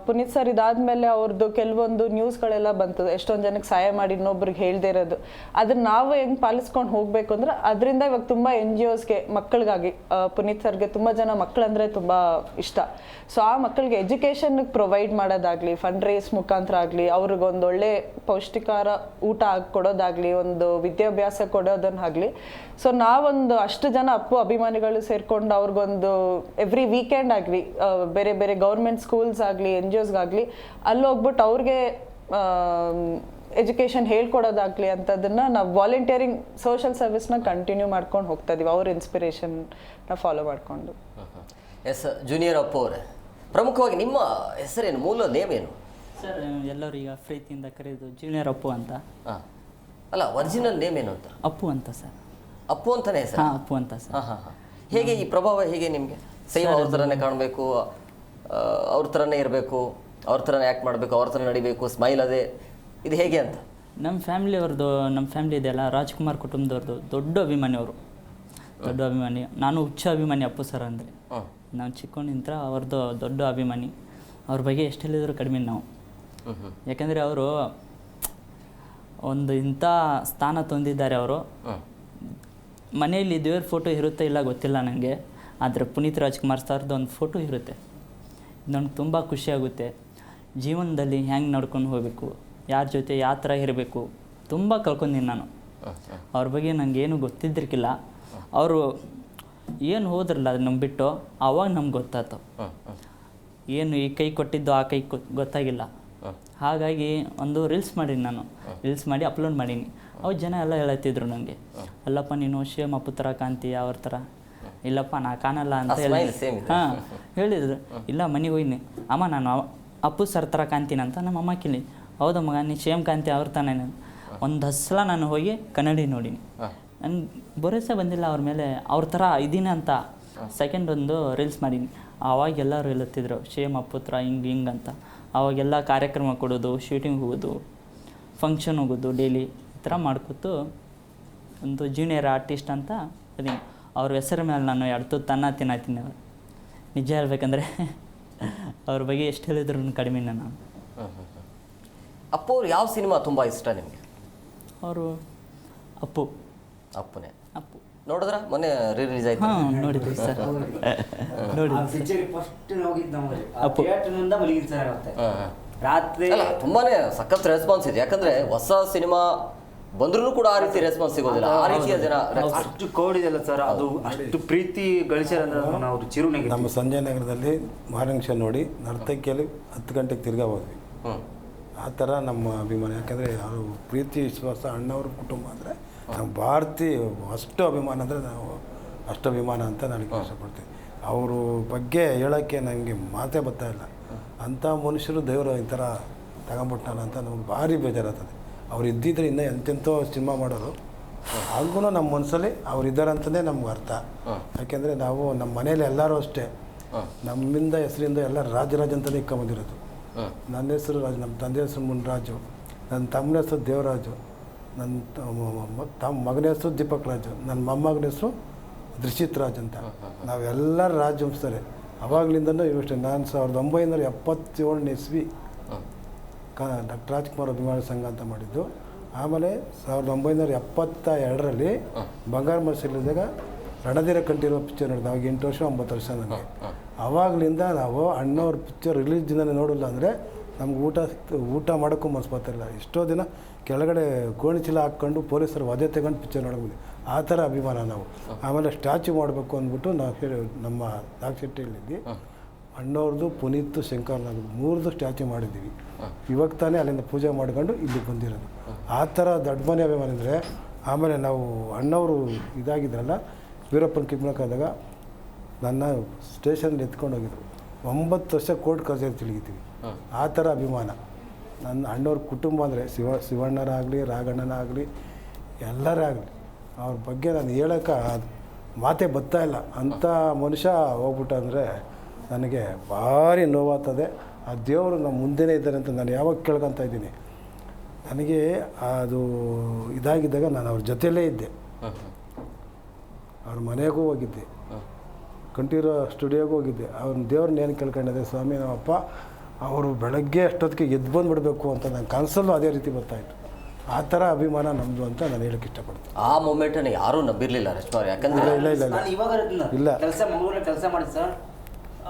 ಪುನೀತ್ ಸರ್ ಇದಾದಮೇಲೆ ಅವ್ರದ್ದು ಕೆಲವೊಂದು ನ್ಯೂಸ್ಗಳೆಲ್ಲ ಬಂತು, ಎಷ್ಟೊಂದು ಜನಕ್ಕೆ ಸಹಾಯ ಮಾಡಿ ಇನ್ನೊಬ್ರಿಗೆ ಹೇಳ್ದೇ ಇರೋದು. ಅದನ್ನು ನಾವು ಹೆಂಗೆ ಪಾಲಿಸ್ಕೊಂಡು ಹೋಗಬೇಕು ಅಂದರೆ ಅದರಿಂದ ಇವಾಗ ತುಂಬ NGOsಗೆ ಮಕ್ಕಳಿಗಾಗಿ ಪುನೀತ್ ಸರ್ಗೆ ತುಂಬ ಜನ ಮಕ್ಕಳಂದರೆ ತುಂಬ ಇಷ್ಟ. ಸೊ ಆ ಮಕ್ಕಳಿಗೆ ಎಜುಕೇಷನ್ಗೆ ಪ್ರೊವೈಡ್ ಮಾಡೋದಾಗಲಿ, ಫಂಡ್ ರೈಸ್ ಮುಖಾಂತರ ಆಗಲಿ, ಅವ್ರಿಗೊಂದು ಒಳ್ಳೆ ಪೌಷ್ಟಿಕಾರ ಊಟ ಕೊಡೋದಾಗಲಿ, ಒಂದು ವಿದ್ಯಾಭ್ಯಾಸ ಕೊಡೋದನ್ನಾಗಲಿ. ಸೊ ನಾವೊಂದು ಅಷ್ಟು ಜನ ಅಪ್ಪು ಅಭಿಮಾನಿಗಳು ಸೇರಿಕೊಂಡು ಅವ್ರಿಗೊಂದು ಎವ್ರಿ ವೀಕೆಂಡ್ ಆಗಲಿ, ಬೇರೆ ಬೇರೆ ಗೌರ್ಮೆಂಟ್ ಸ್ಕೂಲ್ಸ್ ಆಗಲಿ, NGOsಗಾಗಲಿ ಅಲ್ಲಿ ಹೋಗ್ಬಿಟ್ಟು ಅವ್ರಿಗೆ ಎಜುಕೇಷನ್ ಹೇಳ್ಕೊಡೋದಾಗಲಿ ಅಂಥದ್ದನ್ನು ನಾವು ವಾಲಂಟಿಯರಿಂಗ್ ಸೋಷಿಯಲ್ ಸರ್ವಿಸ್ನ ಕಂಟಿನ್ಯೂ ಮಾಡ್ಕೊಂಡು ಹೋಗ್ತಾ ಇದೀವಿ, ಅವ್ರ ಇನ್ಸ್ಪಿರೇಷನ್ನ ಫಾಲೋ ಮಾಡಿಕೊಂಡು. ಎಸ್, ಜೂನಿಯರ್ ಅಪ್ಪು ಅವರೇ, ಪ್ರಮುಖವಾಗಿ ನಿಮ್ಮ ಹೆಸರೇನು, ಮೂಲ ನೇಮ್ ಏನು? ಸರ್, ಎಲ್ಲರೂ ಈಗ ಪ್ರೀತಿಯಿಂದ ಕರೆಯೋದು ಜೂನಿಯರ್ ಅಪ್ಪು ಅಂತ. ಅಲ್ಲ, ಒರಿಜಿನಲ್ ನೇಮ್ ಏನು ಅಂತ? ಅಪ್ಪು ಅಂತ ಸರ್. ಅಪ್ಪು ಅಂತಾನೆ ಹೆಸರು? ಹಾಂ, ಅಪ್ಪು ಅಂತ ಸರ್. ಹೇಗೆ ಈ ಪ್ರಭಾವ ಹೇಗೆ ನಿಮಗೆ? ಸೇಮ್ ಅವ್ರ ಥರನೇ ಕಾಣಬೇಕು, ಅವ್ರ ಥರನೇ ಇರಬೇಕು, ಅವ್ರ ಥರನೇ ಆ್ಯಕ್ಟ್ ಮಾಡಬೇಕು, ಅವ್ರ ಥರ ನಡಿಬೇಕು, ಸ್ಮೈಲ್ ಅದೇ, ಇದು ಹೇಗೆ ಅಂತ? ನಮ್ಮ ಫ್ಯಾಮಿಲಿ ಇದೆಯಲ್ಲ, ರಾಜ್ಕುಮಾರ್ ಕುಟುಂಬದವ್ರದ್ದು ದೊಡ್ಡ ಅಭಿಮಾನಿ ಅವರು, ದೊಡ್ಡ ಅಭಿಮಾನಿ. ನಾನು ಹುಚ್ಚ ಅಭಿಮಾನಿ ಅಪ್ಪು ಸರ್ ಅಂದರೆ. ನಾವು ಚಿಕ್ಕವನಿಂದ ಅವ್ರದ್ದು ದೊಡ್ಡ ಅಭಿಮಾನಿ. ಅವ್ರ ಬಗ್ಗೆ ಎಷ್ಟು ಹೇಳಿದ್ರು ಕಡಿಮೆ ನಾವು. ಯಾಕಂದರೆ ಅವರು ಒಂದು ಇಂಥ ಸ್ಥಾನ ತಂದಿದ್ದಾರೆ. ಅವರು ಮನೆಯಲ್ಲಿ ದೇವ್ರ ಫೋಟೋ ಇರುತ್ತೆ ಇಲ್ಲ ಗೊತ್ತಿಲ್ಲ ನನಗೆ, ಆದರೆ ಪುನೀತ್ ರಾಜ್ಕುಮಾರ್ ಸರ್ದು ಒಂದು ಫೋಟೋ ಇರುತ್ತೆ. ನನಗೆ ತುಂಬ ಖುಷಿಯಾಗುತ್ತೆ. ಜೀವನದಲ್ಲಿ ಹೆಂಗೆ ನಡ್ಕೊಂಡು ಹೋಗಬೇಕು, ಯಾರ ಜೊತೆ ಯಾವ ಥರ ಇರಬೇಕು, ತುಂಬ ಕಲ್ಕೊಂಡಿನಿ ನಾನು. ಅವ್ರ ಬಗ್ಗೆ ನನಗೇನು ಗೊತ್ತಿದ್ದಿರ್ಕಿಲ್ಲ. ಅವರು ಏನು ಹೋದ್ರಲ್ಲ ಅದು ನಮ್ಗೆ ಬಿಟ್ಟು, ಆವಾಗ ನಮ್ಗೆ ಗೊತ್ತಾಯ್ತು. ಏನು ಈ ಕೈ ಕೊಟ್ಟಿದ್ದು ಆ ಕೈ ಗೊತ್ತಾಗಿಲ್ಲ. ಹಾಗಾಗಿ ಒಂದು ರೀಲ್ಸ್ ಮಾಡೀನಿ ನಾನು. ರೀಲ್ಸ್ ಮಾಡಿ ಅಪ್ಲೋಡ್ ಮಾಡೀನಿ. ಅವು ಜನ ಎಲ್ಲ ಹೇಳತ್ತಿದ್ರು ನನಗೆ, ಅಲ್ಲಪ್ಪ ನೀನು ಸೇಮ್ ಅಪ್ಪು ಥರ ಕಾಣ್ತೀಯ, ಅವ್ರ ಥರ. ಇಲ್ಲಪ್ಪ ನಾ ಕಾಣಲ್ಲ ಅಂತ ಹೇಳಿದ್ರು. ಇಲ್ಲ, ಮನೆಗೆ ಹೋಯ್ನಿ, ಅಮ್ಮ ನಾನು ಅಪ್ಪು ಸರ್ ಥರ ಕಾಣ್ತೀನಿ ಅಂತ ನಮ್ಮ ಅಮ್ಮ ಕೇಳಿ. ಹೌದಾ ಮಗ, ನೀನು ಸೇಮ್ ಕಾಣ್ತೀಯ ಅವ್ರ ತಾನೇ. ಒಂದು ಹಸ್ಲ ನಾನು ಹೋಗಿ ಕನ್ನಡಿ ನೋಡೀನಿ. ನನಗೆ ಭರೋಸೆ ಬಂದಿಲ್ಲ ಅವ್ರ ಮೇಲೆ, ಅವ್ರ ಥರ ಇದ್ದೀನಿ ಅಂತ. ಸೆಕೆಂಡ್ ಒಂದು ರೀಲ್ಸ್ ಮಾಡೀನಿ. ಆವಾಗ ಎಲ್ಲರೂ ಹೇಳುತ್ತಿದ್ರು ಸೇಮ್ ಅಪ್ಪು ಥರ ಹಿಂಗೆ ಅಂತ. ಆವಾಗೆಲ್ಲ ಕಾರ್ಯಕ್ರಮ ಕೊಡೋದು, ಶೂಟಿಂಗ್ ಹೋಗೋದು, ಫಂಕ್ಷನ್ ಹೋಗೋದು, ಡೈಲಿ ಈ ಥರ ಮಾಡ್ಕೊತು ಒಂದು ಜೂನಿಯರ್ ಆರ್ಟಿಸ್ಟ್ ಅಂತ ಅದೀನಿ. ಅವ್ರ ಹೆಸರ ಮೇಲೆ ನಾನು ಎಡ್ತು ತಿನ್ನತ್ತೀನಿ. ಅವರು ನಿಜ ಹೇಳ್ಬೇಕಂದ್ರೆ ಅವ್ರ ಬಗ್ಗೆ ಎಷ್ಟು ಹೇಳಿದ್ರು ಕಡಿಮೆ ನಾನು. ಅಪ್ಪು ಅವ್ರು ಯಾವ ಸಿನಿಮಾ ತುಂಬ ಇಷ್ಟ ನಿಮಗೆ? ಅವರು ಅಪ್ಪುನೇ. ಅಪ್ಪು ನೋಡಿದ್ರ ಮೊನ್ನೆ ರಿಲೀಸ್ ಆಯ್ತು? ಹಾಂ, ನೋಡಿದ್ವಿ ಸರ್. ರಾತ್ರಿ ತುಂಬಾನೇ ಸಖತ್ ರೆಸ್ಪಾನ್ಸ್ ಇದೆ. ಯಾಕಂದ್ರೆ ಹೊಸ ಸಿನಿಮಾ ಬಂದ್ರೂ ಕೂಡ ಆ ರೀತಿ ರೆಸ್ಪಾನ್ಸ್ ಸಿಗೋದಿಲ್ಲ. ಆ ರೀತಿಯ ಜನ ಅಷ್ಟು ಕೋಡಿದೆಲ್ಲ ಸರ್, ಅದು ಅಷ್ಟು ಪ್ರೀತಿ ಗಳಿಸ್ಯಾರಂದ್ರೆ ನಾವು ಚಿರುಣಿಗೆ. ನಮ್ಮ ಸಂಜಯ್ ನಗರದಲ್ಲಿ ಮಾರ್ನಿಂಗ್ ಶೋ ನೋಡಿ ನರ್ತಕಿಯಲ್ಲಿ 10 ಗಂಟೆಗೆ ತಿರ್ಗಾ ಹೋದ್ವಿ. ಆ ಥರ ನಮ್ಮ ಅಭಿಮಾನ. ಯಾಕಂದರೆ ಅವರು ಪ್ರೀತಿ ವಿಶ್ವಾಸ, ಅಣ್ಣವ್ರ ಕುಟುಂಬ ಅಂದರೆ ನಮ್ಮ ಭಾರತೀಯ ಅಷ್ಟು ಅಭಿಮಾನ ಅಂದರೆ ನಾವು ಅಷ್ಟು ಅಭಿಮಾನ ಅಂತ ನನಗೆ ಇಷ್ಟಪಡ್ತೀವಿ. ಅವರು ಬಗ್ಗೆ ಹೇಳೋಕ್ಕೆ ನನಗೆ ಮಾತೇ ಬರ್ತಾಯಿಲ್ಲ. ಅಂಥ ಮನುಷ್ಯರು ದೇವರು ಈ ಥರ ತಗೊಂಬಿಟ್ನಲ್ಲ ಅಂತ ನಮ್ಗೆ ಭಾರಿ ಬೇಜಾರಾಗ್ತದೆ. ಅವ್ರು ಇದ್ದಿದ್ರೆ ಇನ್ನೂ ಎಂತೆಂಥೋ ಸಿನಿಮಾ ಮಾಡೋರು. ಹಾಗೂ ನಮ್ಮ ಮನಸ್ಸಲ್ಲಿ ಅವ್ರು ಇದ್ದಾರೆ ಅಂತಲೇ ನಮ್ಗೆ ಅರ್ಥ. ಯಾಕೆಂದರೆ ನಾವು ನಮ್ಮ ಮನೇಲಿ ಎಲ್ಲರೂ ಅಷ್ಟೇ ನಮ್ಮಿಂದ ಹೆಸರಿಂದ ಎಲ್ಲ ರಾಜರಾಜ್ ಅಂತಲೇ ಇಕ್ಕೊಂಬಂದಿರೋದು. ನನ್ನ ಹೆಸರು ರಾಜು, ನಮ್ಮ ತಂದೆ ಹೆಸರು ಮುನ್ರಾಜು, ನನ್ನ ತಮ್ಮನ ಹೆಸರು ದೇವರಾಜು, ನನ್ನ ಮಗನ ಹೆಸರು ದೀಪಕ್ ರಾಜು, ನನ್ನ ಮೊಮ್ಮಗನ ಹೆಸರು ದೃಶಿತ್ ರಾಜ್ ಅಂತ. ನಾವೆಲ್ಲರೂ ರಾಜ್ ವಂಶಸ್ಥರೇ ಅವಾಗಲಿಂದನೂ ಇವಷ್ಟೇ. ನಾನು 1977 ಇಸ್ವಿ ಡಾಕ್ಟರ್ ರಾಜ್ಕುಮಾರ್ ಅಭಿಮಾನಿ ಸಂಘ ಅಂತ ಮಾಡಿದ್ದು. ಆಮೇಲೆ 1972ರಲ್ಲಿ ಬಂಗಾರ ಮನಸ್ಸಲ್ಲಿದ್ದಾಗ ರಣಧೀರ ಕಂಠೀರವ ಪಿಕ್ಚರ್ ನೋಡಿದೆ. ಅವಾಗ 8 ವರ್ಷ 9 ವರ್ಷ ನನಗೆ. ಆವಾಗಲಿಂದ ನಾವು ಅಣ್ಣವ್ರ ಪಿಕ್ಚರ್ ರಿಲೀಸ್ ದಿನನೇ ನೋಡಿಲ್ಲ ಅಂದರೆ ನಮ್ಗೆ ಊಟ ಮಾಡೋಕ್ಕೂ ಮನಸ್ಸು ಬರ್ತಿರಲಿಲ್ಲ. ಎಷ್ಟೋ ದಿನ ಕೆಳಗಡೆ ಗೋಣಿ ಚೀಲ ಹಾಕ್ಕೊಂಡು ಪೊಲೀಸರು ವಧೆ ತಗೊಂಡು ಪಿಕ್ಚರ್ ನೋಡೋದು ಆ ಥರ ಅಭಿಮಾನ ನಾವು. ಆಮೇಲೆ ಸ್ಟ್ಯಾಚ್ಯೂ ಮಾಡಬೇಕು ಅಂದ್ಬಿಟ್ಟು ನಾವು ಹೇಳಿ ನಮ್ಮ ದಾಕ್ಷೆಟ್ಟಿಯಲ್ಲಿ ಅಣ್ಣವ್ರದ್ದು, ಪುನೀತ್, ಶಂಕರ್ನಾಗ್ 3 ಸ್ಟ್ಯಾಚ್ಯೂ ಮಾಡಿದ್ದೀವಿ. ಇವಾಗ ತಾನೇ ಅಲ್ಲಿಂದ ಪೂಜೆ ಮಾಡ್ಕೊಂಡು ಇಲ್ಲಿಗೆ ಬಂದಿರೋದು. ಆ ಥರ ದೊಡ್ಡ ಮನೆ ಅಭಿಮಾನ ಇದ್ದರೆ. ಆಮೇಲೆ ನಾವು ಅಣ್ಣವರು ಇದಾಗಿದ್ರಲ್ಲ ವೀರಪ್ಪನ ಕಿಮ್ಮಳಕ್ಕಾದಾಗ ನನ್ನ ಸ್ಟೇಷನಲ್ಲಿ ಎತ್ಕೊಂಡು ಹೋಗಿದ್ರು. 9 ವರ್ಷ ಕೋರ್ಟ್ ಕಚೇರಿ ತಿರುಗಿತೀವಿ. ಆ ಥರ ಅಭಿಮಾನ. ನನ್ನ ಅಣ್ಣವ್ರ ಕುಟುಂಬ ಅಂದರೆ ಶಿವಣ್ಣರಾಗಲಿ, ರಾಘಣ್ಣನಾಗಲಿ, ಎಲ್ಲರೇ ಆಗಲಿ ಅವ್ರ ಬಗ್ಗೆ ನಾನು ಹೇಳೋಕ್ಕೆ ಮಾತೇ ಬರ್ತಾಯಿಲ್ಲ. ಅಂಥ ಮನುಷ್ಯ ಹೋಗ್ಬಿಟ್ಟ ಅಂದರೆ ನನಗೆ ಭಾರಿ ನೋವಾಗ್ತದೆ. ಆ ದೇವರು ನಮ್ಮ ಮುಂದೆನೇ ಇದ್ದಾರೆ ಅಂತ ನಾನು ಯಾವಾಗ ಕೇಳ್ಕೊತಾ ಇದ್ದೀನಿ. ನನಗೆ ಅದು ಇದಾಗಿದ್ದಾಗ ನಾನು ಅವ್ರ ಜೊತೆಯಲ್ಲೇ ಇದ್ದೆ. ಅವ್ರ ಮನೆಗೂ ಹೋಗಿದ್ದೆ, ಕಂಠೀರವ ಸ್ಟುಡಿಯೋಗೂ ಹೋಗಿದ್ದೆ. ಅವ್ರನ್ನ ದೇವ್ರನ್ನ ಏನು ಕೇಳ್ಕೊಂಡಿದ್ದೆ, ಸ್ವಾಮಿ ನಮ್ಮಪ್ಪ ಅವರು ಬೆಳಗ್ಗೆ ಅಷ್ಟೊತ್ತಿಗೆ ಎದ್ದು ಬಂದುಬಿಡಬೇಕು ಅಂತ ನನ್ನ ಕನಸಲ್ಲೂ ಅದೇ ರೀತಿ ಬರ್ತಾಯಿತ್ತು. ಆ ಥರ ಅಭಿಮಾನ ನಮ್ಮದು ಅಂತ ನಾನು ಹೇಳಕ್ಕೆ ಇಷ್ಟಪಡ್ತೀನಿ. ಆ ಮೂಮೆಂಟನ್ನು ಯಾರೂ ನಂಬಿರಲಿಲ್ಲ ರಶ್ಮಾರ್, ಯಾಕಂದರೆ ಇಲ್ಲ ಕೆಲಸ ಮಂಗಳೂರಲ್ಲಿ ಕೆಲಸ ಮಾಡಿ ಸರ್,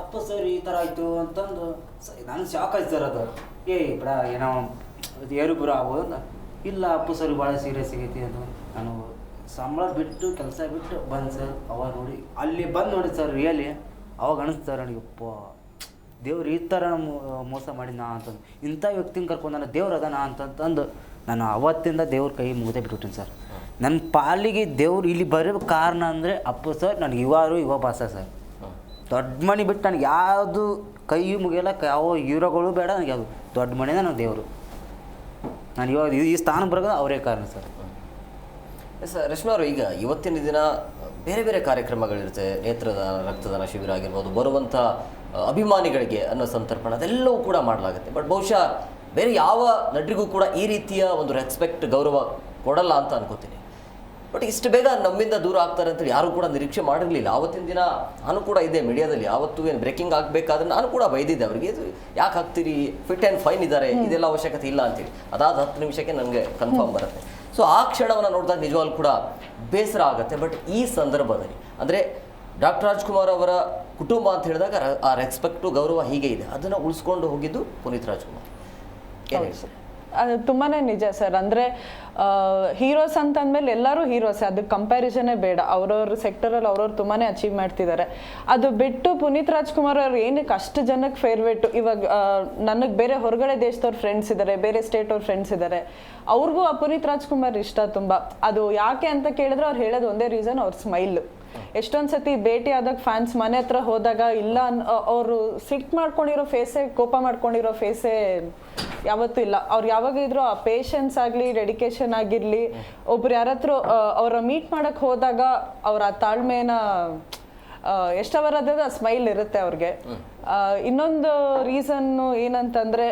ಅಪ್ಪ ಸರ್ ಈ ಥರ ಆಯಿತು ಅಂತಂದು ನಾನು ಶಾಕ್ ಆಯ್ತು ಸರ್. ಅದು ಬಿಡ ಏನೋ ಏರುಪುರ ಆಗೋದು. ಇಲ್ಲ ಅಪ್ಪು ಸರ್ ಭಾಳ ಸೀರಿಯಸ್ ಆಗೈತಿ ಅದು. ನಾನು ಸಂಬಳ ಬಿಟ್ಟು ಕೆಲಸ ಬಿಟ್ಟು ಬಂದು ಸರ್, ಅವಾಗ ನೋಡಿ ಅಲ್ಲಿ ಬಂದು ನೋಡಿ ಸರ್ ರಿಯಲಿ ಅವಾಗ ಅನಿಸ್ತು ಸರ್ ನನಗಪ್ಪ ದೇವ್ರು ಈ ಥರ ಮೋಸ ಮಾಡಿದ ಅಂತಂದು, ಇಂಥ ವ್ಯಕ್ತಿನ ಕರ್ಕೊಂಡು ನಾನು ದೇವ್ರು ಅದಾನ ಅಂತಂದು ನಾನು ಅವತ್ತಿಂದ ದೇವ್ರ ಕೈ ಮುಗಿದೇ ಬಿಟ್ಬಿಟ್ಟಿನಿ ಸರ್. ನನ್ನ ಪಾಲಿಗೆ ದೇವ್ರು ಇಲ್ಲಿ ಬರೋ ಕಾರಣ ಅಂದರೆ ಅಪ್ಪು ಸರ್, ನನಗೆ ಯುವ ಭಾಷ ಸರ್. ದೊಡ್ಡ ಮನೆ ಬಿಟ್ಟು ನನಗೆ ಯಾವುದು ಕೈ ಮುಗಿಯಲ್ಲ, ಯಾವ ಹೀರೋಗಳು ಬೇಡ, ನನಗೆ ಯಾವುದು ದೊಡ್ಡ ಮನೆಯೇ ನನಗೆ ದೇವರು. ನಾನು ಇವಾಗ ಈ ಸ್ಥಾನ ಬರೋದು ಅವರೇ ಕಾರಣ ಸರ್. ರಶ್ಮಾರು, ಈಗ ಇವತ್ತಿನ ದಿನ ಬೇರೆ ಬೇರೆ ಕಾರ್ಯಕ್ರಮಗಳಿರುತ್ತೆ. ನೇತ್ರದಾನ, ರಕ್ತದಾನ ಶಿಬಿರ ಆಗಿರ್ಬೋದು, ಬರುವಂಥ ಅಭಿಮಾನಿಗಳಿಗೆ ಅನ್ನೋ ಸಂತರ್ಪಣೆ ಅದೆಲ್ಲವೂ ಕೂಡ ಮಾಡಲಾಗುತ್ತೆ. ಬಟ್ ಬಹುಶಃ ಬೇರೆ ಯಾವ ನಟರಿಗೂ ಕೂಡ ಈ ರೀತಿಯ ಒಂದು ರೆಸ್ಪೆಕ್ಟ್, ಗೌರವ ಕೊಡಲ್ಲ ಅಂತ ಅನ್ಕೋತೀನಿ. ಬಟ್ ಇಷ್ಟು ಬೇಗ ನಮ್ಮಿಂದ ದೂರ ಆಗ್ತಾರೆ ಅಂತೇಳಿ ಯಾರೂ ಕೂಡ ನಿರೀಕ್ಷೆ ಮಾಡಿರಲಿಲ್ಲ. ಆವತ್ತಿನ ದಿನ ನಾನು ಕೂಡ ಇದ್ದೆ ಮೀಡಿಯಾದಲ್ಲಿ. ಆವತ್ತು ಏನು ಬ್ರೇಕಿಂಗ್ ಆಗಬೇಕಾದ್ರೆ ನಾನು ಕೂಡ ಬೈದಿದ್ದೆ ಅವರಿಗೆ, ಇದು ಯಾಕೆ ಹಾಕ್ತೀರಿ, ಫಿಟ್ ಆ್ಯಂಡ್ ಫೈನ್ ಇದ್ದಾರೆ, ಇದೆಲ್ಲ ಅವಶ್ಯಕತೆ ಇಲ್ಲ ಅಂತೇಳಿ. ಅದಾದ 10 ನಿಮಿಷಕ್ಕೆ ನನಗೆ ಕನ್ಫರ್ಮ್ ಬರುತ್ತೆ. ಸೊ ಆ ಕ್ಷಣವನ್ನು ನೋಡಿದಾಗ ನಿಜವಾಗ್ಲೂ ಕೂಡ ಬೇಸರ ಆಗುತ್ತೆ. ಬಟ್ ಈ ಸಂದರ್ಭದಲ್ಲಿ ಅಂದರೆ ಡಾಕ್ಟರ್ ರಾಜ್ಕುಮಾರ್ ಅವರ ಕುಟುಂಬ ಅಂತ ಹೇಳಿದಾಗ ಆ ರೆಸ್ಪೆಕ್ಟು, ಗೌರವ ಹೀಗೆ ಇದೆ, ಅದನ್ನು ಉಳಿಸ್ಕೊಂಡು ಹೋಗಿದ್ದು ಪುನೀತ್ ರಾಜ್ಕುಮಾರ್. ಅದು ತುಂಬಾ ನಿಜ ಸರ್. ಅಂದರೆ ಹೀರೋಸ್ ಅಂತಂದಮೇಲೆ ಎಲ್ಲರೂ ಹೀರೋಸೇ, ಅದಕ್ಕೆ ಕಂಪ್ಯಾರಿಸನೇ ಬೇಡ. ಅವ್ರವ್ರ ಸೆಕ್ಟರಲ್ಲಿ ಅವ್ರವ್ರು ತುಂಬಾ ಅಚೀವ್ ಮಾಡ್ತಿದ್ದಾರೆ. ಅದು ಬಿಟ್ಟು ಪುನೀತ್ ರಾಜ್ಕುಮಾರ್ ಅವ್ರು ಏನಕ್ಕೆ ಅಷ್ಟು ಜನಕ್ಕೆ ಫೇವ್ರೇಟು. ಇವಾಗ ನನಗೆ ಬೇರೆ ಹೊರಗಡೆ ದೇಶದವ್ರ ಫ್ರೆಂಡ್ಸ್ ಇದ್ದಾರೆ, ಬೇರೆ ಸ್ಟೇಟ್ ಅವ್ರ ಫ್ರೆಂಡ್ಸ್ ಇದ್ದಾರೆ, ಅವ್ರಿಗೂ ಆ ಪುನೀತ್ ರಾಜ್ಕುಮಾರ್ ಇಷ್ಟ ತುಂಬ. ಅದು ಯಾಕೆ ಅಂತ ಕೇಳಿದ್ರೆ ಅವ್ರು ಹೇಳೋದು ಒಂದೇ ರೀಸನ್, ಅವ್ರ ಸ್ಮೈಲು. ಎಷ್ಟೊಂದು ಸತಿ ಭೇಟಿ ಆದಾಗ ಫ್ಯಾನ್ಸ್ ಮನೆ ಹತ್ರ ಹೋದಾಗ ಇಲ್ಲ ಅವರು ಸಿಟ್ ಮಾಡ್ಕೊಂಡಿರೋ ಫೇಸೇ, ಕೋಪ ಮಾಡ್ಕೊಂಡಿರೋ ಫೇಸೇ ಯಾವತ್ತೂ ಇಲ್ಲ. ಅವ್ರು ಯಾವಾಗ ಇದ್ರು ಆ ಪೇಷನ್ಸ್ ಆಗಲಿ, ಡೆಡಿಕೇಶನ್ ಆಗಿರಲಿ, ಒಬ್ರು ಯಾರತ್ರ ಅವರ ಮೀಟ್ ಮಾಡಕ್ಕೆ ಹೋದಾಗ ಅವ್ರ ಆ ತಾಳ್ಮೆನ ಎಷ್ಟವರದ ಸ್ಮೈಲ್ ಇರುತ್ತೆ ಅವ್ರಿಗೆ. ಇನ್ನೊಂದು ರೀಸನ್ನು ಏನಂತಂದರೆ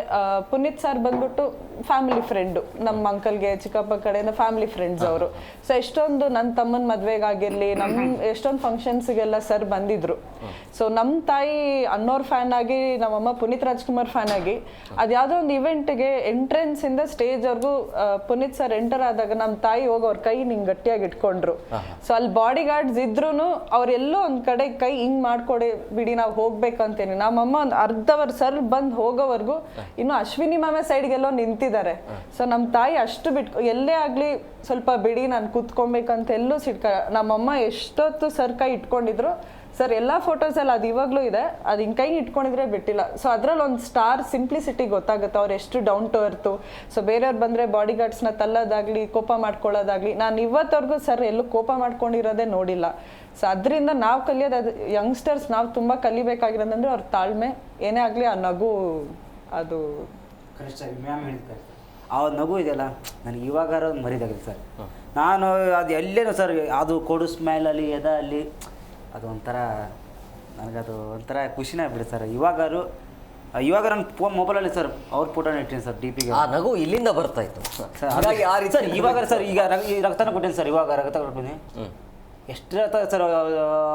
ಪುನೀತ್ ಸರ್ ಬಂದ್ಬಿಟ್ಟು ಫ್ಯಾಮಿಲಿ ಫ್ರೆಂಡು, ನಮ್ಮ ಅಂಕಲ್ಗೆ ಚಿಕ್ಕಪ್ಪ ಕಡೆಯಿಂದ ಫ್ಯಾಮಿಲಿ ಫ್ರೆಂಡ್ಸ್ ಅವರು. ಸೊ ಎಷ್ಟೊಂದು ನನ್ನ ತಮ್ಮನ ಮದುವೆಗಾಗಿರಲಿ, ನಮ್ಮ ಎಷ್ಟೊಂದು ಫಂಕ್ಷನ್ಸ್ಗೆಲ್ಲ ಸರ್ ಬಂದಿದ್ರು. ಸೊ ನಮ್ಮ ತಾಯಿ ಅನ್ನೋರ್ ಫ್ಯಾನ್ ಆಗಿ, ನಮ್ಮಮ್ಮ ಪುನೀತ್ ರಾಜ್ಕುಮಾರ್ ಫ್ಯಾನ್ ಆಗಿ, ಅದು ಯಾವುದೋ ಒಂದು ಇವೆಂಟ್ಗೆ ಎಂಟ್ರೆನ್ಸಿಂದ ಸ್ಟೇಜ್ವರೆಗೂ ಪುನೀತ್ ಸರ್ ಎಂಟರ್ ಆದಾಗ ನಮ್ಮ ತಾಯಿ ಹೋಗಿ ಅವ್ರ ಕೈ ನಿಂಗೆ ಗಟ್ಟಿಯಾಗಿ ಇಟ್ಕೊಂಡ್ರು. ಸೊ ಅಲ್ಲಿ ಬಾಡಿ ಗಾರ್ಡ್ಸ್ ಇದ್ರೂ ಅವ್ರೆಲ್ಲೋ ಒಂದು ಕಡೆ ಕೈ ಹಿಂಗೆ ಮಾಡ್ಕೊಡಿ ಬಿಡಿ, ನಾವು ಹೋಗ್ಬೇಕಂತೇನೆ. ನಮ್ಮಮ್ಮ ಒಂದು ಅರ್ಧ ಸರ್ ಬಂದು ಹೋಗೋವರೆಗೂ ಇನ್ನು ಅಶ್ವಿನಿ ಮಾಮೆ ಸೈಡ್ಗೆಲ್ಲೋ ನಿಂತಿದ್ದಾರೆ. ಸೊ ನಮ್ಮ ತಾಯಿ ಅಷ್ಟು ಎಲ್ಲೇ ಆಗಲಿ ಸ್ವಲ್ಪ ಬಿಡಿ, ನಾನು ಕೂತ್ಕೊಬೇಕಂತ ಎಲ್ಲೂ ನಮ್ಮಮ್ಮ ಎಷ್ಟೊತ್ತು ಸರ್ ಕೈ ಇಟ್ಕೊಂಡಿದ್ರು ಸರ್ ಎಲ್ಲ ಫೋಟೋಸಲ್ಲಿ ಅದು ಇವಾಗಲೂ ಇದೆ, ಅದು ಹಿಂಗೆ ಕೈಗೆ ಇಟ್ಕೊಂಡಿದ್ರೆ ಬಿಟ್ಟಿಲ್ಲ. ಸೊ ಅದರಲ್ಲಿ ಒಂದು ಸ್ಟಾರ್ ಸಿಂಪ್ಲಿಸಿಟಿ ಗೊತ್ತಾಗುತ್ತೆ, ಅವ್ರು ಎಷ್ಟು ಡೌನ್ ಟು ಅರ್ತು. ಸೊ ಬೇರೆಯವ್ರು ಬಂದರೆ ಬಾಡಿ ಗಾರ್ಡ್ಸ್ನ ತಲ್ಲೋದಾಗಲಿ ಕೋಪ ಮಾಡ್ಕೊಳ್ಳೋದಾಗಲಿ, ನಾನು ಇವತ್ತವರೆಗೂ ಸರ್ ಎಲ್ಲೂ ಕೋಪ ಮಾಡ್ಕೊಂಡಿರೋದೇ ನೋಡಿಲ್ಲ. ಸೊ ಅದರಿಂದ ನಾವು ಕಲಿಯೋದು, ಅದು ಯಂಗ್ಸ್ಟರ್ಸ್ ನಾವು ತುಂಬ ಕಲಿಬೇಕಾಗಿರೋದಂದ್ರೆ ಅವ್ರ ತಾಳ್ಮೆ, ಏನೇ ಆಗಲಿ ಆ ನಗು, ಅದು ಕರೆಕ್ಟ್ ಸರ್. ಮ್ಯಾಮ್ ಹೇಳ್ತಾರೆ ಆ ನಗು ಇದೆಯಲ್ಲ, ನನಗೆ ಇವಾಗಾರ ಮರಿದಾಗಿದೆ ಸರ್. ನಾನು ಅದು ಎಲ್ಲೇನೋ ಸರ್, ಅದು ಕೊಡು ಸ್ಮೈಲಲ್ಲಿ ಎದಲ್ಲಿ ಅದು ಒಂಥರ ನನಗದು ಒಂಥರ ಖುಷಿನೇ ಆಗ್ಬಿಡುತ್ತೆ ಸರ್. ಇವಾಗ ನನ್ನ ಮೊಬೈಲಲ್ಲಿ ಸರ್ ಅವ್ರ ಫೋಟೋನ ಇಟ್ಟಿನಿ ಸರ್ ಡಿ ಪಿಗೆ. ಆ ನಗು ಇಲ್ಲಿಂದ ಬರ್ತಾ ಇತ್ತು ಸರ್. ಹಾಗಾಗಿ ಆ ರೀತಿ ಸರ್ ಇವಾಗ ಸರ್ ಈಗ ರಕ್ತನ ಕೊಟ್ಟೀನಿ ಸರ್, ಇವಾಗ ರಕ್ತ ಕೊಟ್ಟಿನಿ. ಎಷ್ಟು ರಕ್ತ ಸರ್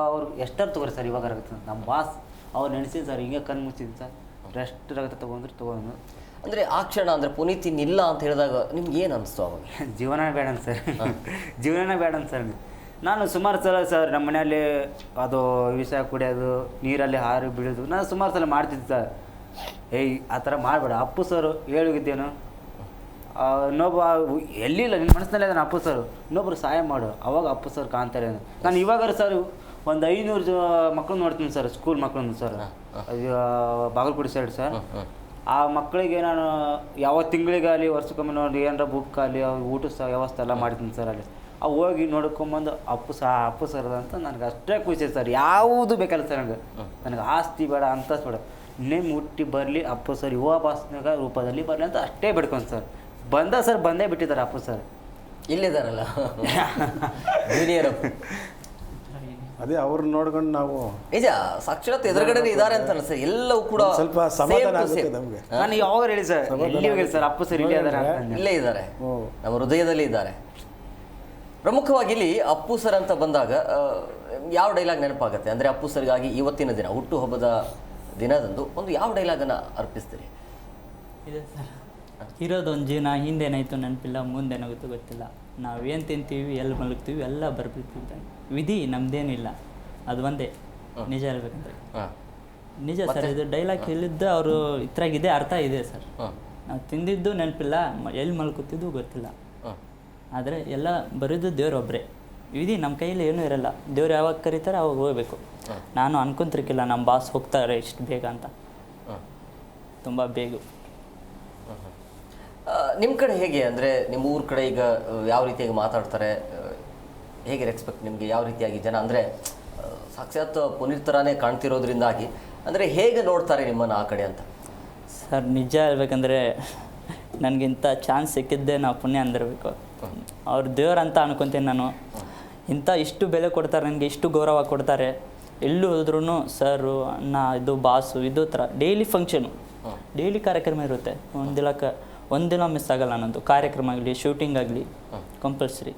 ಅವ್ರು ಎಷ್ಟರ ತಗೋರಿ ಸರ್ ಇವಾಗ ರಕ್ತ. ನಮ್ಮ ಬಾಸ್ ಅವ್ರು ನೆನೆಸಿದ್ದು ಸರ್, ಹಿಂಗೆ ಕಣ್ಣು ಮುಚ್ಚಿದ್ದು ಸರ್, ಎಷ್ಟು ರಕ್ತ ತೊಗೊಂಡು. ಅಂದರೆ ಆ ಕ್ಷಣ ಅಂದರೆ ಪುನೀತ್ ಇನ್ನಿಲ್ಲ ಅಂತ ಹೇಳಿದಾಗ ನಿಮ್ಗೆ ಏನು ಅನಿಸ್ತು ಅವಾಗ? ಜೀವನ ಬೇಡ ಸರ್, ಜೀವನನೇ ಬೇಡ ಸರ್. ನಾನು ಸುಮಾರು ಸಲ ಸರ್ ನಮ್ಮ ಮನೆಯಲ್ಲಿ ಅದು ವಿಷ ಕುಡಿಯೋದು, ನೀರಲ್ಲಿ ಹಾರಿ ಬೀಳೋದು ನಾನು ಸುಮಾರು ಸಲ ಮಾಡ್ತಿದ್ದೆ ಸರ್. ಏಯ್ ಆ ಥರ ಮಾಡಬೇಡ, ಅಪ್ಪು ಸರ್ ಹೇಳಿದ್ದೇನು, ಇನ್ನೊಬ್ಬ ಎಲ್ಲಿಲ್ಲ ನಿನ್ನ ಮನಸ್ಸಿನಲ್ಲೇ ನಾನು ಅಪ್ಪು ಸರ್ ಇನ್ನೊಬ್ರು ಸಹಾಯ ಮಾಡು, ಅವಾಗ ಅಪ್ಪು ಸರ್ ಕಾಣ್ತಾರೆ. ನಾನು ಇವಾಗ ಸರ್ ಒಂದು 500 ಮಕ್ಕಳು ನೋಡ್ತೀನಿ ಸರ್, ಸ್ಕೂಲ್ ಮಕ್ಕಳನ್ನು ಸರ್, ಬಾಗಲಕೋಟೆ ಸೈಡ್ ಸರ್. ಆ ಮಕ್ಕಳಿಗೆ ನಾನು ಯಾವ ತಿಂಗಳಿಗಾಗಲಿ ವರ್ಷಕ್ಕೊಮ್ಮೆ ನೋಡಿ ಏನಾರ ಬುಕ್ ಆಗಲಿ ಅವ್ರ ಊಟದ ವ್ಯವಸ್ಥೆ ಎಲ್ಲ ಮಾಡ್ತೀನಿ ಸರ್. ಅಲ್ಲಿ ಅವು ಹೋಗಿ ನೋಡ್ಕೊಂಬಂದು ಅಪ್ಪು ಸರ್ ಅಂತ ನನಗೆ ಅಷ್ಟೇ ಖುಷಿ ಸರ್. ಯಾವುದು ಬೇಕಲ್ಲ ಸರ್ ನನಗೆ ಆಸ್ತಿ ಬೇಡ, ಅಂತಸ್ತು ಬೇಡ, ನೇಮ್ ಹುಟ್ಟಿ ಬರಲಿ ಅಪ್ಪು ಸರ್ ಯುವ ಭಾಷೆಗ ರೂಪದಲ್ಲಿ ಬರಲಿ ಅಂತ ಅಷ್ಟೇ ಬಿಡ್ಕೊಂಡು ಸರ್. ಬಂದೇ ಬಿಟ್ಟಿದ್ದಾರೆ ಅಪ್ಪು ಸರ್. ಇಲ್ಲಿದ್ದಾರಲ್ಲ ಜೂನಿಯರ್ ಅದೇ ಅವ್ರನ್ನ ನೋಡ್ಕೊಂಡು ನಾವು ನಿಜ ಸಾಕ್ಷಾತ್ ಎದುರುಗಡೆ ಇದ್ದಾರೆ ಅಂತ ಅನ್ಸುತ್ತೆ. ಎಲ್ಲವೂ ಕೂಡ ಸ್ವಲ್ಪ ಸಮಾಧಾನ ಆಗುತ್ತೆ ನಮಗೆ. ನಾನು ಯಾವಾಗ ಹೇಳಿ ಸರ್, ಎಲ್ಲಿ ಹೋಗಿಲ್ಲ ಸರ್, ಅಪ್ಪು ಸರ್ ಇಲ್ಲೇ ಇದ್ದಾರೆ, ನಮ್ಮ ಹೃದಯದಲ್ಲಿ ಇದ್ದಾರೆ. ಪ್ರಮುಖವಾಗಿ ಇಲ್ಲಿ ಅಪ್ಪು ಸರ್ ಅಂತ ಬಂದಾಗ ಯಾವ ಡೈಲಾಗ್ ನೆನಪಾಗುತ್ತೆ? ಅಂದರೆ ಅಪ್ಪು ಸರ್ಗಾಗಿ ಇವತ್ತಿನ ದಿನ ಹುಟ್ಟುಹಬ್ಬದ ದಿನದಂದು ಒಂದು ಯಾವ ಡೈಲಾಗನ್ನು ಅರ್ಪಿಸ್ತೀರಿ? ಇದೆ ಸರ್, ಇರೋದೊಂದು ಜೀವನ, ಹಿಂದೇನಾಯಿತು ನೆನಪಿಲ್ಲ, ಮುಂದೇನಾಗುತ್ತೋ ಗೊತ್ತಿಲ್ಲ. ನಾವೇನು ತಿಂತೀವಿ, ಎಲ್ಲಿ ಮಲಗ್ತೀವಿ ಎಲ್ಲ ಬರ್ಬಿಡ್ತಿದ್ದಾನೆ. ವಿಧಿ ನಮ್ದೇನಿಲ್ಲ, ಅದು ಒಂದೇ ನಿಜ ಹೇಳ್ಬೇಕಂದ್ರೆ. ನಿಜ ಸರ್, ಇದು ಡೈಲಾಗ್ ಹೇಳಿದ್ದು ಅವರು ಇತ್ರಾಗಿದೆ, ಅರ್ಥ ಇದೆ ಸರ್. ನಾವು ತಿಂದಿದ್ದು ನೆನಪಿಲ್ಲ, ಎಲ್ಲಿ ಮಲ್ಕೋತಿದ್ದು ಗೊತ್ತಿಲ್ಲ, ಆದರೆ ಎಲ್ಲ ಬರೋದು ದೇವ್ರೊಬ್ಬರೇ. ವಿಧಿ ನಮ್ಮ ಕೈಯಲ್ಲಿ ಏನೂ ಇರಲ್ಲ. ದೇವ್ರು ಯಾವಾಗ ಕರೀತಾರೆ ಅವಾಗ ಹೋಗ್ಬೇಕು. ನಾನು ಅನ್ಕೊಂತಿರ್ಕಿಲ್ಲ ನಮ್ಮ ಬಾಸ್ ಹೋಗ್ತಾರೆ ಇಷ್ಟು ಬೇಗ ಅಂತ, ತುಂಬ ಬೇಗ. ನಿಮ್ಮ ಕಡೆ ಹೇಗೆ ಅಂದರೆ ನಿಮ್ಮ ಊರ ಕಡೆ ಈಗ ಯಾವ ರೀತಿಯಾಗಿ ಮಾತಾಡ್ತಾರೆ, ಹೇಗೆ ರೆಸ್ಪೆಕ್ಟ್ ನಿಮಗೆ ಯಾವ ರೀತಿಯಾಗಿ ಜನ? ಅಂದರೆ ಸಾಕ್ಷಾತ್ ಪುನೀತ್ ಥರನೇ ಕಾಣ್ತಿರೋದ್ರಿಂದಾಗಿ ಅಂದರೆ ಹೇಗೆ ನೋಡ್ತಾರೆ ನಿಮ್ಮನ್ನು ಆ ಕಡೆ ಅಂತ? ಸರ್ ನಿಜ ಹೇಳ್ಬೇಕಂದ್ರೆ ನನಗಿಂತ ಚಾನ್ಸ್ ಸಿಕ್ಕಿದ್ದೆ ನಾವು ಪುಣ್ಯ ಅಂದಿರಬೇಕು. ಅವ್ರ ದೇವ್ರಂತ ಅನ್ಕೊತೀನಿ ನಾನು. ಇಂಥ ಇಷ್ಟು ಬೆಲೆ ಕೊಡ್ತಾರೆ ನನಗೆ, ಇಷ್ಟು ಗೌರವ ಕೊಡ್ತಾರೆ. ಎಲ್ಲೂ ಹೋದ್ರೂ ಸರು ಅಣ್ಣ ಇದು ಬಾಸು ಇದು ಥರ ಡೈಲಿ ಫಂಕ್ಷನು, ಡೈಲಿ ಕಾರ್ಯಕ್ರಮ ಇರುತ್ತೆ. ಒಂದಿನ ಮಿಸ್ ಆಗಲ್ಲ ನನ್ನದು ಕಾರ್ಯಕ್ರಮ ಆಗಲಿ ಶೂಟಿಂಗ್ ಆಗಲಿ ಕಂಪಲ್ಸರಿ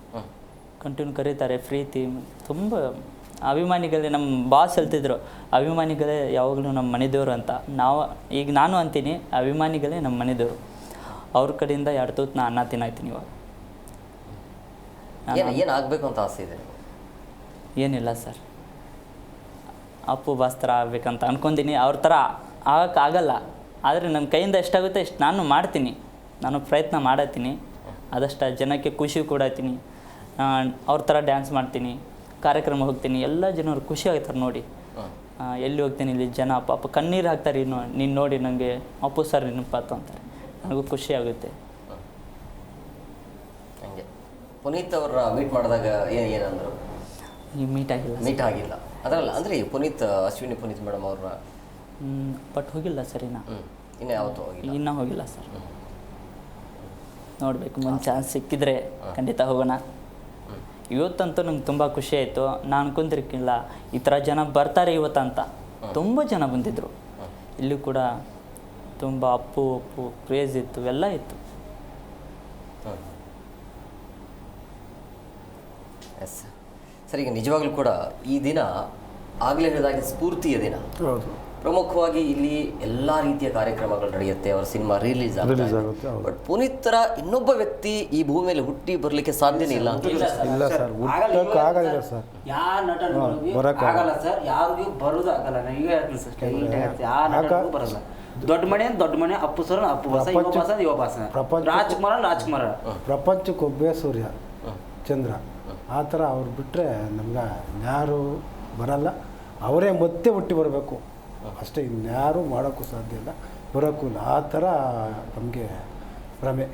ಕಂಟಿನ್ಯೂ ಕರೀತಾರೆ. ಪ್ರೀತಿ ತುಂಬ ಅಭಿಮಾನಿಗಳೇ. ನಮ್ಮ ಬಾಸ್ ಹೇಳ್ತಿದ್ರು ಅಭಿಮಾನಿಗಳೇ ಯಾವಾಗಲೂ ನಮ್ಮ ಮನೆದೇವರು ಅಂತ. ಈಗ ನಾನು ಅಂತೀನಿ ಅಭಿಮಾನಿಗಳೇ ನಮ್ಮ ಮನೆದೇವರು. ಅವ್ರ ಕಡೆಯಿಂದ 2 ತುತ್ತು ನಾ ಅನ್ನ ತಿನ್ನಾಯ್ತೀನಿ. ಇವಾಗ ಏನಾಗಬೇಕು ಅಂತ ಆಸೆ ಇದೆ? ಏನಿಲ್ಲ ಸರ್, ಅಪ್ಪು ಬಾಸ್ ಥರ ಆಗ್ಬೇಕಂತ ಅನ್ಕೊಂತೀನಿ. ಅವ್ರ ಥರ ಆಗೋಕ್ಕಾಗಲ್ಲ, ಆದರೆ ನನ್ನ ಕೈಯಿಂದ ಎಷ್ಟಾಗುತ್ತೆ ಎಷ್ಟು ನಾನು ಮಾಡ್ತೀನಿ. ನಾನು ಪ್ರಯತ್ನ ಮಾಡತ್ತೀನಿ, ಅದಷ್ಟು ಜನಕ್ಕೆ ಖುಷಿ ಕೊಡತ್ತೀನಿ. ಅವ್ರ ಥರ ಡ್ಯಾನ್ಸ್ ಮಾಡ್ತೀನಿ, ಕಾರ್ಯಕ್ರಮ ಹೋಗ್ತೀನಿ, ಎಲ್ಲ ಜನರು ಖುಷಿ ಆಗ್ತಾರೆ ನೋಡಿ. ಎಲ್ಲಿ ಹೋಗ್ತೀನಿ ಇಲ್ಲಿ ಜನ ಪಾಪ ಕಣ್ಣೀರು ಹಾಕ್ತಾರೆ, ನೀನು ನೋಡಿ ನನಗೆ ಅಪ್ಪು ಸರ್ ನೆನಪಾತು ಅಂತಾರೆ. ನನಗೂ ಖುಷಿ ಆಗುತ್ತೆ. ಹಂಗೆ ಪುನೀತ್ ಅವ್ರ ಮೀಟ್ ಮಾಡಿದಾಗ ಏನಂದರು? ನೀವು ಮೀಟ್ ಆಗಿಲ್ಲ ಅದರಲ್ಲ ಅಂದರೆ ಪುನೀತ್ ಅಶ್ವಿನಿ ಪುನೀತ್ ಮೇಡಮ್ ಅವ್ರ ಬಟ್ ಹೋಗಿಲ್ಲ ಸರ್. ಇನ್ನೂ ಯಾವತ್ತೂ ಹೋಗಿಲ್ಲ? ಇನ್ನೂ ಹೋಗಿಲ್ಲ ಸರ್. ನೋಡಬೇಕು, ಮುಂದೆ ಚಾನ್ಸ್ ಸಿಕ್ಕಿದ್ರೆ ಖಂಡಿತ ಹೋಗೋಣ. ಇವತ್ತಂತೂ ನಂಗೆ ತುಂಬ ಖುಷಿ ಆಯಿತು. ನಾನು ಅನ್ಕೊಂತಿರ್ಕಿಲ್ಲ ಈ ಥರ ಜನ ಬರ್ತಾರೆ ಇವತ್ತಂತ. ತುಂಬ ಜನ ಬಂದಿದ್ದರು. ಇಲ್ಲಿ ಕೂಡ ತುಂಬ ಅಪ್ಪು ಕ್ರೇಜ್ ಇತ್ತು, ಎಲ್ಲ ಇತ್ತು. ಎಸ್ ಸರ್, ಈಗ ನಿಜವಾಗ್ಲೂ ಕೂಡ ಈ ದಿನ ಆಗಲೇ ಹೇಳಿದಾಗೆ ಸ್ಫೂರ್ತಿಯ ದಿನ. ಪ್ರಮುಖವಾಗಿ ಇಲ್ಲಿ ಎಲ್ಲ ರೀತಿಯ ಕಾರ್ಯಕ್ರಮಗಳು ನಡೆಯುತ್ತೆ, ಅವರ ಸಿನಿಮಾ ರಿಲೀಸ್ ಆಗುತ್ತೆ. ಬಟ್ ಪುನೀತ್ ಥರ ಇನ್ನೊಬ್ಬ ವ್ಯಕ್ತಿ ಈ ಭೂಮಿಯಲ್ಲಿ ಹುಟ್ಟಿ ಬರಲಿಕ್ಕೆ ಸಾಧ್ಯನೇ ಇಲ್ಲ ಅಂತ. ಇಲ್ಲ ಸರ್, ಹುಟ್ಟಕ್ಕಾಗಲ್ಲ ಸರ್. ಯಾರ ನಟರು ಆಗಲ್ಲ ಸರ್, ಯಾರಿಗೂ ಬರೋದು ಆಗಲ್ಲ. ನಾನು ಈಗ ಹೇಳ್ತೀನಿ ಸರ್, ಯಾರ ನಟರಿಗೂ ಬರಲ್ಲ. ದೊಡ್ಡ ಮನೆ ಅಪ್ಪು ಸರ್, ಅಪ್ಪು ಬಾಸ, ಯುವ ಬಾಸ, ರಾಜ್ಕುಮಾರ. ಪ್ರಪಂಚಕ್ಕೊಬ್ಬೇ ಸೂರ್ಯ ಚಂದ್ರ, ಆ ಥರ ಅವ್ರು ಬಿಟ್ಟರೆ ನಮ್ಗೆ ಯಾರು ಬರಲ್ಲ. ಅವರೇ ಮತ್ತೆ ಹುಟ್ಟಿ ಬರಬೇಕು ಅಷ್ಟೇ, ಇನ್ಯಾರೂ ಮಾಡೋಕ್ಕೂ ಸಾಧ್ಯ ಇಲ್ಲ, ಬರೋಕ್ಕೂ ಇಲ್ಲ. ಆ ಥರ ನಮಗೆ ಭ್ರಮೆ.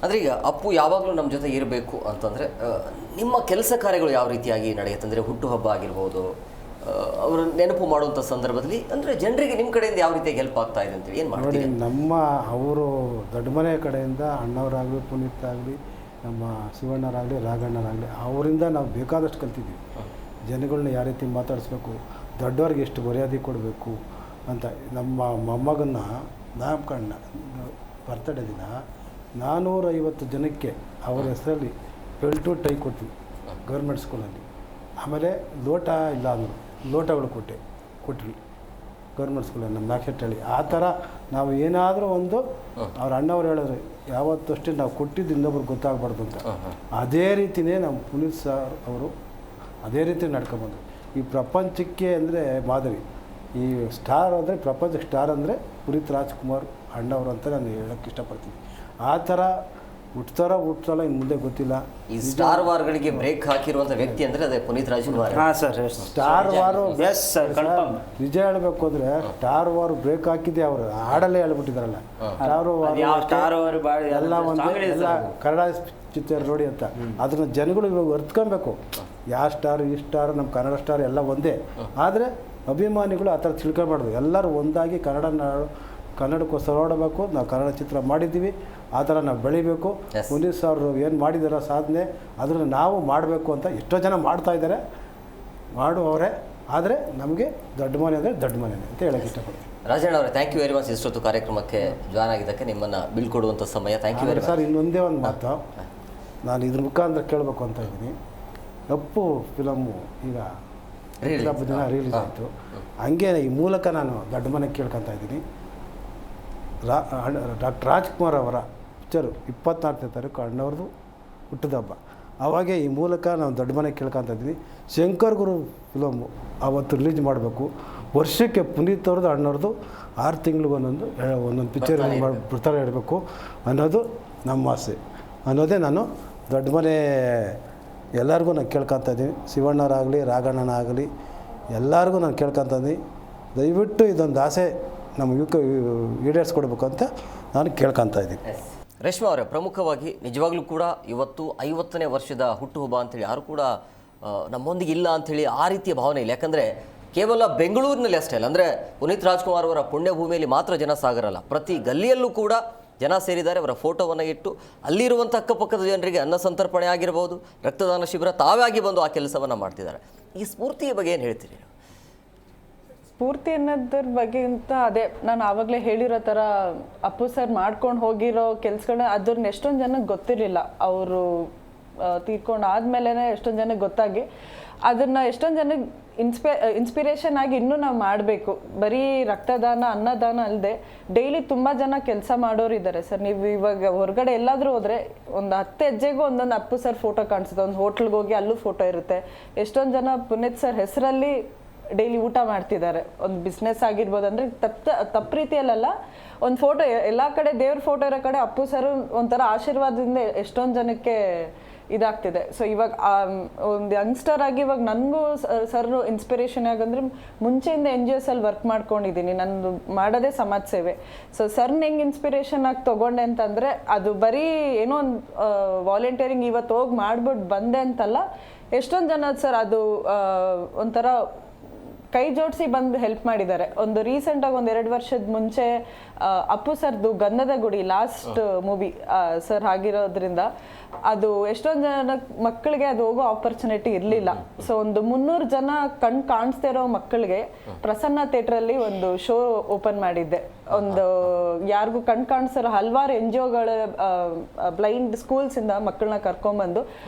ಅಂದರೆ ಈಗ ಅಪ್ಪು ಯಾವಾಗಲೂ ನಮ್ಮ ಜೊತೆ ಇರಬೇಕು ಅಂತಂದರೆ ನಿಮ್ಮ ಕೆಲಸ ಕಾರ್ಯಗಳು ಯಾವ ರೀತಿಯಾಗಿ ನಡೆಯುತ್ತೆ? ಅಂದರೆ ಹುಟ್ಟುಹಬ್ಬ ಆಗಿರ್ಬೋದು, ಅವರು ನೆನಪು ಮಾಡುವಂಥ ಸಂದರ್ಭದಲ್ಲಿ ಅಂದರೆ ಜನರಿಗೆ ನಿಮ್ಮ ಕಡೆಯಿಂದ ಯಾವ ರೀತಿಯಾಗಿ ಹೆಲ್ಪ್ ಆಗ್ತಾ ಇದೆ ಅಂತೇಳಿ ಏನು ನೋಡಿ, ಮಾಡ್ತೀವಿ? ಅವರು ದೊಡ್ಡ ಮನೆ ಕಡೆಯಿಂದ ಅಣ್ಣವರಾಗಲಿ, ಪುನೀತ್ ಆಗಲಿ, ನಮ್ಮ ಶಿವಣ್ಣರಾಗಲಿ, ರಾಘಣ್ಣರಾಗಲಿ, ಅವರಿಂದ ನಾವು ಬೇಕಾದಷ್ಟು ಕಲ್ತಿದ್ದೀವಿ. ಜನಗಳನ್ನ ಯಾವ ರೀತಿ ಮಾತಾಡಿಸ್ಬೇಕು, ದೊಡ್ಡವ್ರಿಗೆ ಎಷ್ಟು ಮರ್ಯಾದೆ ಕೊಡಬೇಕು ಅಂತ. ನಮ್ಮ ಮೊಮ್ಮಗನ್ನ ನಾಮಕರಣ ಬರ್ತಡೇ ದಿನ 450 ಜನಕ್ಕೆ ಅವರ ಹೆಸರಲ್ಲಿ ಬೆಲ್ಟು ಟೈ ಕೊಟ್ವಿ ಗೌರ್ಮೆಂಟ್ ಸ್ಕೂಲಲ್ಲಿ. ಆಮೇಲೆ ಲೋಟ ಇಲ್ಲ ಅಂದರು, ಲೋಟಗಳು ಕೊಟ್ವಿ ಗೌರ್ಮೆಂಟ್ ಸ್ಕೂಲಲ್ಲಿ ನಮ್ಮ ನಾಕ್ಷಟ್ಟಳ್ಳಿ. ಆ ಥರ ನಾವು ಏನಾದರೂ ಒಂದು ಅವ್ರ ಅಣ್ಣವ್ರು ಹೇಳಿದ್ರು ಯಾವತ್ತಷ್ಟೇ ನಾವು ಕೊಟ್ಟಿದ್ದು ಇನ್ನೊಬ್ರಿಗೆ ಗೊತ್ತಾಗಬಾರ್ದು ಅಂತ. ಅದೇ ರೀತಿಯೇ ನಮ್ಮ ಪುನೀತ್ ಸರ್ ಅವರು ಅದೇ ರೀತಿ ನಡ್ಕೊಂಬಂದರು. ಈ ಪ್ರಪಂಚಕ್ಕೆ ಅಂದರೆ ಮಾದರಿ, ಈ ಸ್ಟಾರ್ ಅಂದರೆ ಪ್ರಪಂಚಕ್ಕೆ ಸ್ಟಾರ್ ಅಂದರೆ ಪುನೀತ್ ರಾಜ್ಕುಮಾರ್ ಅಣ್ಣವರು ಅಂತ ನಾನು ಹೇಳೋಕ್ಕೆ ಇಷ್ಟಪಡ್ತೀನಿ. ಆ ಥರ ಹುಟ್ಟಲ್ಲ ಇನ್ನು ಮುಂದೆ ಗೊತ್ತಿಲ್ಲ. ಈ ಸ್ಟಾರ್ ವಾರ್ಗಳಿಗೆ ಬ್ರೇಕ್ ಹಾಕಿರುವಂಥ ವ್ಯಕ್ತಿ ಅಂದರೆ ಅದೇ ಪುನೀತ್ ರಾಜ್ಕುಮಾರ್. ಸ್ಟಾರ್ ವಾರು ನಿಜ ಹೇಳಬೇಕು ಅಂದರೆ ಸ್ಟಾರ್ ವಾರು ಬ್ರೇಕ್ ಹಾಕಿದ್ದೆ ಅವರು ಹಾಡಲ್ಲೇ ಹೇಳ್ಬಿಟ್ಟಿದ್ದಾರಲ್ಲ, ಸ್ಟಾರ್ ವಾರು ಎಲ್ಲ ಒಂದು ಎಲ್ಲ ಕನ್ನಡ ಚಿತ್ರ ನೋಡಿ ಅಂತ. ಅದನ್ನ ಜನಗಳು ಇವಾಗ ಅರ್ತ್ಕೊಬೇಕು. ಯಾವ ಸ್ಟಾರ್ ಈ ಸ್ಟಾರ್ ನಮ್ಮ ಕನ್ನಡ ಸ್ಟಾರ್ ಎಲ್ಲ ಒಂದೇ. ಆದರೆ ಅಭಿಮಾನಿಗಳು ಆ ಥರ ತಿಳ್ಕೊಬಾರ್ದು. ಎಲ್ಲರೂ ಒಂದಾಗಿ ಕನ್ನಡಕ್ಕೋಸ್ಕರ ಓಡಬೇಕು. ನಾವು ಕನ್ನಡ ಚಿತ್ರ ಮಾಡಿದ್ದೀವಿ, ಆ ಥರ ನಾವು ಬೆಳಿಬೇಕು. ಪುನೀತ್ ಸರ್ ಏನು ಮಾಡಿದಾರ ಸಾಧನೆ ಅದನ್ನು ನಾವು ಮಾಡಬೇಕು ಅಂತ ಎಷ್ಟೋ ಜನ ಮಾಡ್ತಾ ಇದ್ದಾರೆ, ಮಾಡುವವರೇ. ಆದರೆ ನಮಗೆ ದೊಡ್ಡ ಮನೆ ಅಂದರೆ ದೊಡ್ಡ ಮನೆ ಅಂತ ಹೇಳೋಕ್ಕೆ ಇಷ್ಟಪಡ್ತೀನಿ. ರಾಜಣ್ಣ ಅವರೇ, ಥ್ಯಾಂಕ್ ಯು ವೆರಿ ಮಚ್ ಇಷ್ಟೊತ್ತು ಕಾರ್ಯಕ್ರಮಕ್ಕೆ ಜಾಯ್ನ್ ಆಗಿದ್ದಕ್ಕೆ, ನಿಮ್ಮನ್ನು ಬೀಳ್ಕೊಡುವಂಥ ಸಮಯ. Thank you very much sir. ಇನ್ನೊಂದೇ ಒಂದು ಮಾತು ನಾನು ಇದ್ರ ಮುಖಾಂತರ ಕೇಳಬೇಕು ಅಂತ ಇದ್ದೀನಿ. ಅಪ್ಪು ಫಿಲಮ್ಮು ಈಗ ಹಬ್ಬದ ದಿನ ರಿಲೀಸ್ ಆಯಿತು. ಹಂಗೆ ಈ ಮೂಲಕ ನಾನು ದೊಡ್ಡ ಮನೆಗೆ ಕೇಳ್ಕೊತಾ ಇದ್ದೀನಿ. ಡಾಕ್ಟರ್ ರಾಜ್ಕುಮಾರ್ ಅವರ ಪಿಕ್ಚರು 24ನೇ ತಾರೀಕು ಅಣ್ಣವ್ರದ್ದು ಹುಟ್ಟಿದ ಹಬ್ಬ. ಅವಾಗೆ ಈ ಮೂಲಕ ನಾವು ದೊಡ್ಡ ಮನೆಗೆ ಕೇಳ್ಕೊತಾ ಇದ್ದೀನಿ. ಶಂಕರ್ ಗುರು ಫಿಲಮ್ಮು ಆವತ್ತು ರಿಲೀಸ್ ಮಾಡಬೇಕು. ವರ್ಷಕ್ಕೆ ಪುನೀತ್ ಅವ್ರದ್ದು ಅಣ್ಣವ್ರದ್ದು 6 ತಿಂಗಳಿಗೂ ಒಂದೊಂದು ಪಿಕ್ಚರ್ ಬಿಡ್ತಾರೆ ಇಡಬೇಕು ಅನ್ನೋದು ನಮ್ಮ ಆಸೆ. ಅನ್ನೋದೇ ನಾನು ದೊಡ್ಡ ಮನೆ ಎಲ್ಲರಿಗೂ ನಾನು ಕೇಳ್ಕೊತಾ ಇದ್ದೀನಿ. ಶಿವಣ್ಣರಾಗಲಿ, ರಾಘಣ್ಣನಾಗಲಿ, ಎಲ್ಲರಿಗೂ ನಾನು ಕೇಳ್ಕೊತಾ ಇದ್ದೀನಿ. ದಯವಿಟ್ಟು ಇದೊಂದು ಆಸೆ ನಮ್ಮ ಈಡೇರಿಸ್ಕೊಡ್ಬೇಕು ಅಂತ ನಾನು ಕೇಳ್ಕೊತಾ ಇದ್ದೀನಿ. ರೇಷ್ಮಾ ಅವರೇ, ಪ್ರಮುಖವಾಗಿ ನಿಜವಾಗ್ಲೂ ಕೂಡ ಇವತ್ತು 50ನೇ ವರ್ಷದ ಹುಟ್ಟುಹಬ್ಬ ಅಂಥೇಳಿ ಯಾರು ಕೂಡ ನಮ್ಮೊಂದಿಗೆ ಇಲ್ಲ ಅಂಥೇಳಿ ಆ ರೀತಿಯ ಭಾವನೆ ಇಲ್ಲ. ಯಾಕಂದರೆ ಕೇವಲ ಬೆಂಗಳೂರಿನಲ್ಲಿ ಅಷ್ಟೇ ಅಲ್ಲ, ಅಂದರೆ ಪುನೀತ್ ರಾಜ್ಕುಮಾರ್ ಅವರ ಪುಣ್ಯಭೂಮಿಯಲ್ಲಿ ಮಾತ್ರ ಜನ ಸಾಗರಲ್ಲ, ಪ್ರತಿ ಗಲ್ಲಿಯಲ್ಲೂ ಕೂಡ ಜನ ಸೇರಿದ್ದಾರೆ. ಅವರ ಫೋಟೋವನ್ನು ಇಟ್ಟು ಅಲ್ಲಿರುವಂಥ ಅಕ್ಕಪಕ್ಕದ ಜನರಿಗೆ ಅನ್ನ ಸಂತರ್ಪಣೆ ಆಗಿರ್ಬೋದು, ರಕ್ತದಾನ ಶಿಬಿರ ತಾವಾಗಿ ಬಂದು ಆ ಕೆಲಸವನ್ನು ಮಾಡ್ತಿದ್ದಾರೆ. ಈ ಸ್ಫೂರ್ತಿಯ ಬಗ್ಗೆ ಏನು ಹೇಳ್ತೀರಿ? ಸ್ಫೂರ್ತಿ ಅನ್ನೋದ್ರ ಬಗ್ಗೆಂತ ಅದೇ ನಾನು ಆವಾಗಲೇ ಹೇಳಿರೋ ಥರ ಅಪ್ಪು ಸರ್ ಮಾಡ್ಕೊಂಡು ಹೋಗಿರೋ ಕೆಲ್ಸಗಳನ್ನ ಅದ್ರನ್ನ ಎಷ್ಟೊಂದು ಜನಕ್ಕೆ ಗೊತ್ತಿರಲಿಲ್ಲ. ಅವರು ತೀರ್ಕೊಂಡು ಆದಮೇಲೆ ಎಷ್ಟೊಂದು ಜನಕ್ಕೆ ಗೊತ್ತಾಗಿ ಅದನ್ನು ಎಷ್ಟೊಂದು ಜನಕ್ಕೆ ಇನ್ಸ್ಪಿರೇಷನ್ ಆಗಿ ಇನ್ನೂ ನಾವು ಮಾಡಬೇಕು. ಬರೀ ರಕ್ತದಾನ ಅನ್ನದಾನ ಅಲ್ಲದೆ ಡೈಲಿ ತುಂಬ ಜನ ಕೆಲಸ ಮಾಡೋರು ಇದ್ದಾರೆ ಸರ್. ನೀವು ಇವಾಗ ಹೊರಗಡೆ ಎಲ್ಲಾದರೂ ಹೋದರೆ ಒಂದು 10 ಹೆಜ್ಜೆಗೂ ಒಂದೊಂದು ಅಪ್ಪು ಸರ್ ಫೋಟೋ ಕಾಣಿಸುತ್ತೆ. ಒಂದು ಹೋಟ್ಲಿಗೆ ಹೋಗಿ ಅಲ್ಲೂ ಫೋಟೋ ಇರುತ್ತೆ. ಎಷ್ಟೊಂದು ಜನ ಪುನೀತ್ ಸರ್ ಹೆಸರಲ್ಲಿ ಡೈಲಿ ಊಟ ಮಾಡ್ತಿದ್ದಾರೆ. ಒಂದು ಬಿಸ್ನೆಸ್ ಆಗಿರ್ಬೋದು, ಅಂದರೆ ತಪ್ಪು ರೀತಿಯಲ್ಲ, ಒಂದು ಫೋಟೋ ಎಲ್ಲ ಕಡೆ ದೇವ್ರ ಫೋಟೋ ಇರೋ ಕಡೆ ಅಪ್ಪು ಸರ್ ಒಂಥರ ಆಶೀರ್ವಾದದಿಂದ ಎಷ್ಟೊಂದು ಜನಕ್ಕೆ ಇದಾಗ್ತಿದೆ. ಸೊ ಇವಾಗ ಒಂದು ಯಂಗ್ಸ್ಟರ್ ಆಗಿ ಇವಾಗ ನನಗೂ ಸರ್ ಇನ್ಸ್ಪಿರೇಷನ್ ಆಗಂದ್ರೆ ಮುಂಚೆಯಿಂದ NGOs ಅಲ್ಲಿ ವರ್ಕ್ ಮಾಡ್ಕೊಂಡಿದ್ದೀನಿ. ನಂದು ಮಾಡೋದೇ ಸಮಾಜ ಸೇವೆ. ಸೊ ಸರ್ನ ಹೆಂಗೆ ಇನ್ಸ್ಪಿರೇಷನ್ ಆಗಿ ತೊಗೊಂಡೆ ಅಂತಂದರೆ ಅದು ಬರೀ ಏನೋ ಒಂದು ವಾಲಂಟಿಯರಿಂಗ್ ಇವತ್ತು ಹೋಗಿ ಮಾಡ್ಬಿಟ್ಟು ಬಂದೆ ಅಂತಲ್ಲ. ಎಷ್ಟೊಂದು ಜನ ಸರ್ ಅದು ಒಂಥರ ಕೈ ಜೋಡಿಸಿ ಬಂದು ಹೆಲ್ಪ್ ಮಾಡಿದ್ದಾರೆ. ಒಂದು ರೀಸೆಂಟಾಗಿ ಒಂದು 2 ವರ್ಷದ ಮುಂಚೆ ಅಪ್ಪು ಸರ್ದು ಗಂಧದ ಗುಡಿ ಲಾಸ್ಟ್ ಮೂವಿ ಸರ್ ಆಗಿರೋದ್ರಿಂದ ಅದು ಎಷ್ಟೊಂದು ಜನ ಮಕ್ಕಳಿಗೆ ಅದು ಹೋಗೋ ಆಪರ್ಚುನಿಟಿ ಇರಲಿಲ್ಲ. ಸೊ ಒಂದು 300 ಜನ ಕಾಣಿಸ್ತಾ ಇರೋ ಮಕ್ಕಳಿಗೆ ಪ್ರಸನ್ನ ಥಿಯೇಟ್ರಲ್ಲಿ ಒಂದು ಶೋ ಓಪನ್ ಮಾಡಿದ್ದೆ. ಒಂದು ಯಾರಿಗೂ ಕಾಣಿಸ್ತಿರೋ ಹಲವಾರು NGOಗಳ ಬ್ಲೈಂಡ್ ಸ್ಕೂಲ್ಸಿಂದ ಮಕ್ಕಳನ್ನ ಕರ್ಕೊಂಬಂದು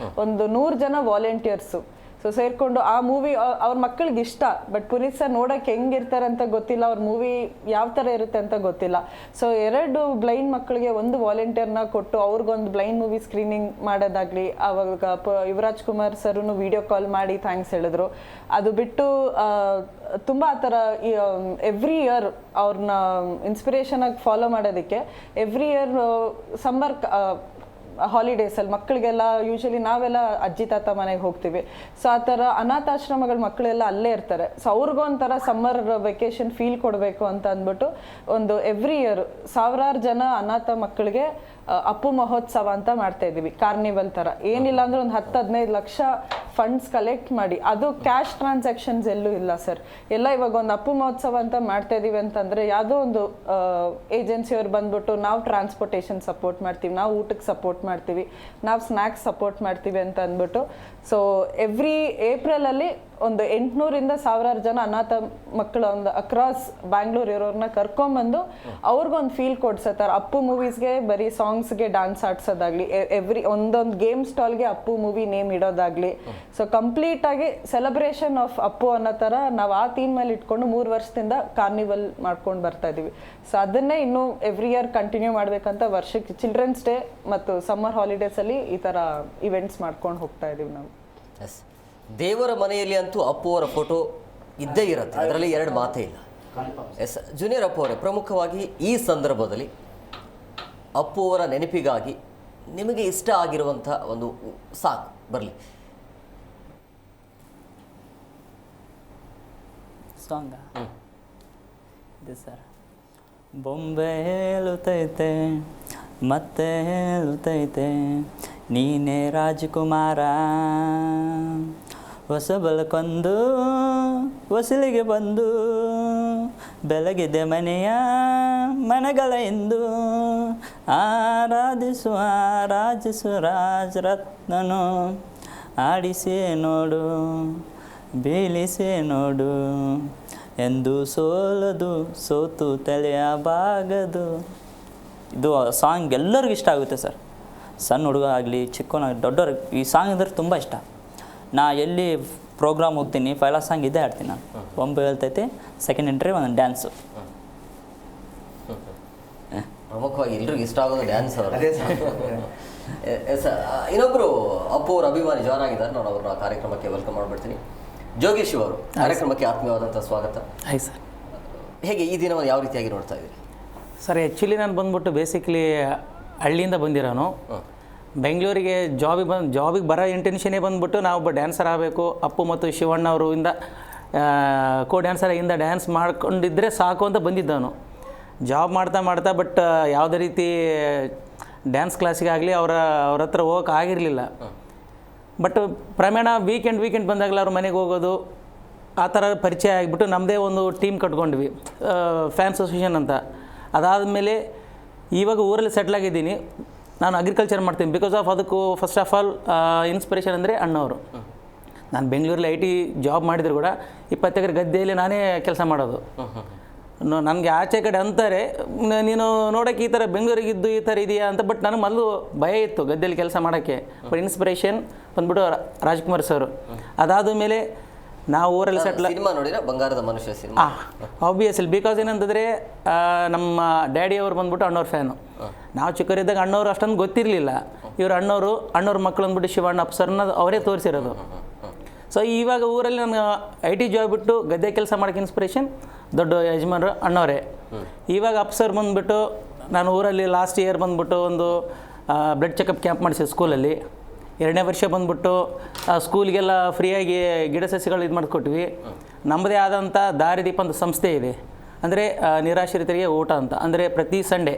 ಒಂದು 100 ಜನ ವಾಲಂಟಿಯರ್ಸು ಸೊ ಸೇರಿಕೊಂಡು ಆ ಮೂವಿ ಅವ್ರ ಮಕ್ಕಳಿಗೆ ಇಷ್ಟ. ಬಟ್ ಪುನೀತ್ ಸರ್ ನೋಡೋಕೆ ಹೆಂಗಿರ್ತಾರೆ ಅಂತ ಗೊತ್ತಿಲ್ಲ, ಅವ್ರ ಮೂವಿ ಯಾವ ಥರ ಇರುತ್ತೆ ಅಂತ ಗೊತ್ತಿಲ್ಲ. ಸೊ 2 ಬ್ಲೈಂಡ್ ಮಕ್ಕಳಿಗೆ ಒಂದು ವಾಲಂಟಿಯರ್ನ ಕೊಟ್ಟು ಅವ್ರಿಗೊಂದು ಬ್ಲೈಂಡ್ ಮೂವಿ ಸ್ಕ್ರೀನಿಂಗ್ ಮಾಡೋದಾಗಲಿ, ಆವಾಗ ಯುವರಾಜ್ ಕುಮಾರ್ ಸರೂ ವಿಡಿಯೋ ಕಾಲ್ ಮಾಡಿ ಥ್ಯಾಂಕ್ಸ್ ಹೇಳಿದ್ರು. ಅದು ಬಿಟ್ಟು ತುಂಬ ಆ ಥರ ಎವ್ರಿ ಇಯರ್ ಅವ್ರನ್ನ ಇನ್ಸ್ಪಿರೇಷನ್ ಆಗಿ ಫಾಲೋ ಮಾಡೋದಕ್ಕೆ ಎವ್ರಿ ಇಯರ್ ಸಮ್ಮರ್ ಹಾಲಿಡೇಸಲ್ಲಿ ಮಕ್ಕಳಿಗೆಲ್ಲ ಯೂಶಲಿ ನಾವೆಲ್ಲ ಅಜ್ಜಿ ತಾತ ಮನೆಗೆ ಹೋಗ್ತೀವಿ. ಸೊ ಆ ಥರ ಅನಾಥಾಶ್ರಮಗಳ ಮಕ್ಕಳೆಲ್ಲ ಅಲ್ಲೇ ಇರ್ತಾರೆ. ಸೊ ಅವ್ರಿಗೊಂಥರ ಸಮ್ಮರ್ ವೆಕೇಶನ್ ಫೀಲ್ ಕೊಡಬೇಕು ಅಂತ ಅಂದ್ಬಿಟ್ಟು ಒಂದು ಎವ್ರಿ ಇಯರ್ ಸಾವಿರಾರು ಜನ ಅನಾಥ ಮಕ್ಕಳಿಗೆ ಅಪ್ಪು ಮಹೋತ್ಸವ ಅಂತ ಮಾಡ್ತಾ ಇದ್ದೀವಿ. ಕಾರ್ನಿವಲ್ ಥರ ಏನಿಲ್ಲ ಅಂದ್ರೆ ಒಂದು 10-15 ಲಕ್ಷ ಫಂಡ್ಸ್ ಕಲೆಕ್ಟ್ ಮಾಡಿ, ಅದು ಕ್ಯಾಶ್ ಟ್ರಾನ್ಸಾಕ್ಷನ್ಸ್ ಎಲ್ಲೂ ಇಲ್ಲ ಸರ್. ಎಲ್ಲ ಇವಾಗ ಒಂದು ಅಪ್ಪು ಮಹೋತ್ಸವ ಅಂತ ಮಾಡ್ತಾ ಇದೀವಿ ಅಂತಂದರೆ ಯಾವುದೋ ಒಂದು ಏಜೆನ್ಸಿಯವ್ರು ಬಂದ್ಬಿಟ್ಟು ನಾವು ಟ್ರಾನ್ಸ್ಪೋರ್ಟೇಷನ್ ಸಪೋರ್ಟ್ ಮಾಡ್ತೀವಿ, ನಾವು ಊಟಕ್ಕೆ ಸಪೋರ್ಟ್ ಮಾಡ್ತೀವಿ, ನಾವು ಸ್ನ್ಯಾಕ್ಸ್ ಸಪೋರ್ಟ್ ಮಾಡ್ತೀವಿ ಅಂತ ಅಂದ್ಬಿಟ್ಟು. ಸೊ ಎವ್ರಿ ಏಪ್ರಿಲಲ್ಲಿ ಒಂದು 800ರಿಂದ 1000 ಜನ ಅನಾಥ ಮಕ್ಕಳು ಒಂದು ಅಕ್ರಾಸ್ ಬ್ಯಾಂಗ್ಳೂರ್ ಇರೋರನ್ನ ಕರ್ಕೊಂಬಂದು ಅವ್ರಿಗೊಂದು ಫೀಲ್ ಕೊಡ್ಸತ್ತಾರೆ. ಅಪ್ಪು ಮೂವೀಸ್ಗೆ ಬರೀ ಸಾಂಗ್ಸ್ಗೆ ಡ್ಯಾನ್ಸ್ ಆಡ್ಸೋದಾಗ್ಲಿ, ಒಂದೊಂದು ಗೇಮ್ ಸ್ಟಾಲ್ಗೆ ಅಪ್ಪು ಮೂವಿ ನೇಮ್ ಇಡೋದಾಗ್ಲಿ. ಸೊ ಕಂಪ್ಲೀಟ್ ಆಗಿ ಸೆಲೆಬ್ರೇಷನ್ ಆಫ್ ಅಪ್ಪು ಅನ್ನೋ ಥರ ನಾವು ಆ ಥೀಮ್ ಮೇಲೆ ಇಟ್ಕೊಂಡು 3 ವರ್ಷದಿಂದ ಕಾರ್ನಿವಲ್ ಮಾಡ್ಕೊಂಡು ಬರ್ತಾ ಇದ್ದೀವಿ. ಸೊ ಅದನ್ನೇ ಇನ್ನೂ ಎವ್ರಿ ಇಯರ್ ಕಂಟಿನ್ಯೂ ಮಾಡಬೇಕಂತ ವರ್ಷಕ್ಕೆ ಚಿಲ್ಡ್ರನ್ಸ್ ಡೇ ಮತ್ತು ಸಮ್ಮರ್ ಹಾಲಿಡೇಸಲ್ಲಿ ಈ ಥರ ಇವೆಂಟ್ಸ್ ಮಾಡ್ಕೊಂಡು ಹೋಗ್ತಾ ಇದ್ದೀವಿ ನಾವು. ಎಸ್, ದೇವರ ಮನೆಯಲ್ಲಿ ಅಂತೂ ಅಪ್ಪು ಅವರ ಫೋಟೋ ಇದ್ದೇ ಇರುತ್ತೆ, ಅದರಲ್ಲಿ 2 ಮಾತೇ ಇಲ್ಲ. ಎಸ್, ಜೂನಿಯರ್ ಅಪ್ಪು ಅವರೇ, ಪ್ರಮುಖವಾಗಿ ಈ ಸಂದರ್ಭದಲ್ಲಿ ಅಪ್ಪು ಅವರ ನೆನಪಿಗಾಗಿ ನಿಮಗೆ ಇಷ್ಟ ಆಗಿರುವಂಥ ಒಂದು ಸಾಕು ಬರಲಿ ಸಾಂಗ ಇದೆ ಸರ್. ಬೊಂಬೆ ಹೇಳುತ್ತೈತೆ ಮತ್ತೆ ಹೇಳುತ್ತೈತೆ ನೀನೇ ರಾಜಕುಮಾರ, ಹೊಸ ಬೆಳಕೊಂದು ಹೊಸಲಿಗೆ ಬಂದು ಬೆಳಗಿದೆ ಮನೆಯ ಮನಗಳ ಎಂದು ಆರಾಧಿಸು ರಾಜರತ್ನನು ಆಡಿಸೇ ನೋಡು ಬೀಳಿಸೇ ನೋಡು ಎಂದು ಸೋಲದು ಸೋತು ತಲೆಯ ಬಾಗದು. ಇದು ಸಾಂಗ್ ಎಲ್ಲರಿಗೂ ಇಷ್ಟ ಆಗುತ್ತೆ ಸರ್. ಸಣ್ಣ ಹುಡುಗ ಆಗಲಿ ಚಿಕ್ಕವನಾಗಲಿ ದೊಡ್ಡವ್ರಿಗೆ ಈ ಸಾಂಗ್ ಅಂದರೆ ತುಂಬ ಇಷ್ಟ. ನಾ ಎಲ್ಲಿ ಪ್ರೋಗ್ರಾಮ್ ಹೋಗ್ತೀನಿ ಫೈಲ ಸಾಂಗ್ ಇದೇ ಆಡ್ತೀನಿ ನಾನು. ಬೊಂಬೆ ಹೇಳ್ತೈತೆ, ಸೆಕೆಂಡ್ ಎಂಟ್ರಿ ಒಂದು ಡ್ಯಾನ್ಸು. ಪ್ರಮುಖವಾಗಿ ಎಲ್ರಿಗೂ ಇಷ್ಟ ಆಗೋದು ಡ್ಯಾನ್ಸ್ ಅವರು. ಇನ್ನೊಬ್ಬರು ಅಪ್ಪು ಅವ್ರ ಅಭಿಮಾನಿ ಜಾಯ್ನ್ ಆಗಿದ್ದಾರೆ, ನಾನು ಅವ್ರನ್ನ ಕಾರ್ಯಕ್ರಮಕ್ಕೆ ವೆಲ್ಕಮ್ ಮಾಡಿಬಿಡ್ತೀನಿ. ಜೋಗಿ ಶಿವ ಅವರು, ಕಾರ್ಯಕ್ರಮಕ್ಕೆ ಆತ್ಮೀಯವಾದಂಥ ಸ್ವಾಗತ. Hi sir. ಹೇಗೆ ಈ ದಿನವನ್ನು ಯಾವ ರೀತಿಯಾಗಿ ನೋಡ್ತಾ ಇದ್ದೀರಿ ಸರ್? ಆ್ಯಕ್ಚುಲಿ ನಾನು ಬಂದ್ಬಿಟ್ಟು ಬೇಸಿಕ್ಲಿ ಹಳ್ಳಿಯಿಂದ ಬಂದಿರೋನು. ಬೆಂಗಳೂರಿಗೆ ಜಾಬಿಗೆ ಬರೋ ಇಂಟೆನ್ಷನೇ ಬಂದ್ಬಿಟ್ಟು ನಾವು ಒಬ್ಬ ಡ್ಯಾನ್ಸರ್ ಆಗಬೇಕು, ಅಪ್ಪು ಮತ್ತು ಶಿವಣ್ಣ ಅವರಿಂದ ಕೋ ಡ್ಯಾನ್ಸರಿಂದ ಡ್ಯಾನ್ಸ್ ಮಾಡ್ಕೊಂಡಿದ್ದರೆ ಸಾಕು ಅಂತ ಬಂದಿದ್ದವನು. ಜಾಬ್ ಮಾಡ್ತಾ ಬಟ್ ಯಾವುದೇ ರೀತಿ ಡ್ಯಾನ್ಸ್ ಕ್ಲಾಸಿಗಾಗಲಿ ಅವ್ರ ಹತ್ರ ಹೋಗೋಕೆ ಆಗಿರಲಿಲ್ಲ. ಬಟ್ ಪ್ರಮಾಣ ವೀಕೆಂಡ್ ಬಂದಾಗಲ ಅವ್ರ ಮನೆಗೆ ಹೋಗೋದು ಆ ಥರ ಪರಿಚಯ ಆಗಿಬಿಟ್ಟು ನಮ್ಮದೇ ಒಂದು ಟೀಮ್ ಕಟ್ಕೊಂಡ್ವಿ, ಫ್ಯಾನ್ಸ್ ಅಸೋಸಿಯೇಷನ್ ಅಂತ. ಅದಾದಮೇಲೆ ಇವಾಗ ಊರಲ್ಲಿ ಸೆಟ್ಲಾಗಿದ್ದೀನಿ. ನಾನು ಅಗ್ರಿಕಲ್ಚರ್ ಮಾಡ್ತೀನಿ. ಬಿಕಾಸ್ ಆಫ್ ಅದಕ್ಕೂ ಫಸ್ಟ್ ಆಫ್ ಆಲ್ ಇನ್ಸ್ಪಿರೇಷನ್ ಅಂದರೆ ಅಣ್ಣವರು. ನಾನು ಬೆಂಗಳೂರಲ್ಲಿ IT ಜಾಬ್ ಮಾಡಿದ್ರು ಕೂಡ 20 ಎಕರೆ ಗದ್ದೆಯಲ್ಲಿ ನಾನೇ ಕೆಲಸ ಮಾಡೋದು. ನನಗೆ ಆಚೆ ಕಡೆ ಅಂತಾರೆ ನೀನು ನೋಡೋಕ್ಕೆ ಈ ಥರ ಬೆಂಗಳೂರಿಗಿದ್ದು ಈ ಥರ ಇದೆಯಾ ಅಂತ. ಬಟ್ ನನಗೆ ಮೊದಲು ಭಯ ಇತ್ತು ಗದ್ದೆಯಲ್ಲಿ ಕೆಲಸ ಮಾಡೋಕ್ಕೆ. ಬಟ್ ಇನ್ಸ್ಪಿರೇಷನ್ ಬಂದ್ಬಿಟ್ಟು ರಾಜ್ಕುಮಾರ್ ಸರ್. ಅದಾದ ಮೇಲೆ ನಾವು ಊರಲ್ಲಿ ಸೆಟ್ಲ್. ಸಿನಿಮಾ ನೋಡಿದ್ರೆ ಬಂಗಾರದ ಮನುಷ್ಯ ಸಿನಿಮಾ ಆಬ್ವಿಯಸ್ಲಿ. ಬಿಕಾಸ್ ಏನಂತಂದರೆ ನಮ್ಮ ಡ್ಯಾಡಿಯವರು ಬಂದ್ಬಿಟ್ಟು ಅಣ್ಣವ್ರ ಫ್ಯಾನು. ನಾವು ಚಿಕ್ಕವರಿದ್ದಾಗ ಅಣ್ಣವರು ಅಷ್ಟೊಂದು ಗೊತ್ತಿರಲಿಲ್ಲ. ಇವರು ಅಣ್ಣವ್ರ ಮಕ್ಕಳು ಅಂದ್ಬಿಟ್ಟು ಶಿವಣ್ಣ ಅಪ್ಸರ್ನ ಅವರೇ ತೋರಿಸಿರೋದು. ಸೊ ಇವಾಗ ಊರಲ್ಲಿ ನಾನು IT ಜಾಬ್ ಬಿಟ್ಟು ಗದ್ದೆ ಕೆಲಸ ಮಾಡೋಕ್ಕೆ ಇನ್ಸ್ಪಿರೇಷನ್ ದೊಡ್ಡ ಯಜಮಾನರು ಅಣ್ಣವರೇ. ಇವಾಗ ಅಪ್ಸರ್ ಬಂದುಬಿಟ್ಟು ನಾನು ಊರಲ್ಲಿ ಲಾಸ್ಟ್ ಇಯರ್ ಬಂದುಬಿಟ್ಟು ಒಂದು ಬ್ಲಡ್ ಚೆಕಪ್ ಕ್ಯಾಂಪ್ ಮಾಡಿಸಿದೆ ಸ್ಕೂಲಲ್ಲಿ. 2ನೇ ವರ್ಷ ಬಂದುಬಿಟ್ಟು ಸ್ಕೂಲ್ಗೆಲ್ಲ ಫ್ರೀಯಾಗಿ ಗಿಡ ಸಸ್ಯಗಳು ಇದು ಮಾಡಿಕೊಟ್ವಿ. ನಮ್ಮದೇ ಆದಂಥ ದಾರಿದೀಪ ಅಂತ ಸಂಸ್ಥೆ ಇದೆ. ಅಂದರೆ ನಿರಾಶ್ರಿತರಿಗೆ ಊಟ ಅಂತ. ಅಂದರೆ ಪ್ರತಿ ಸಂಡೇ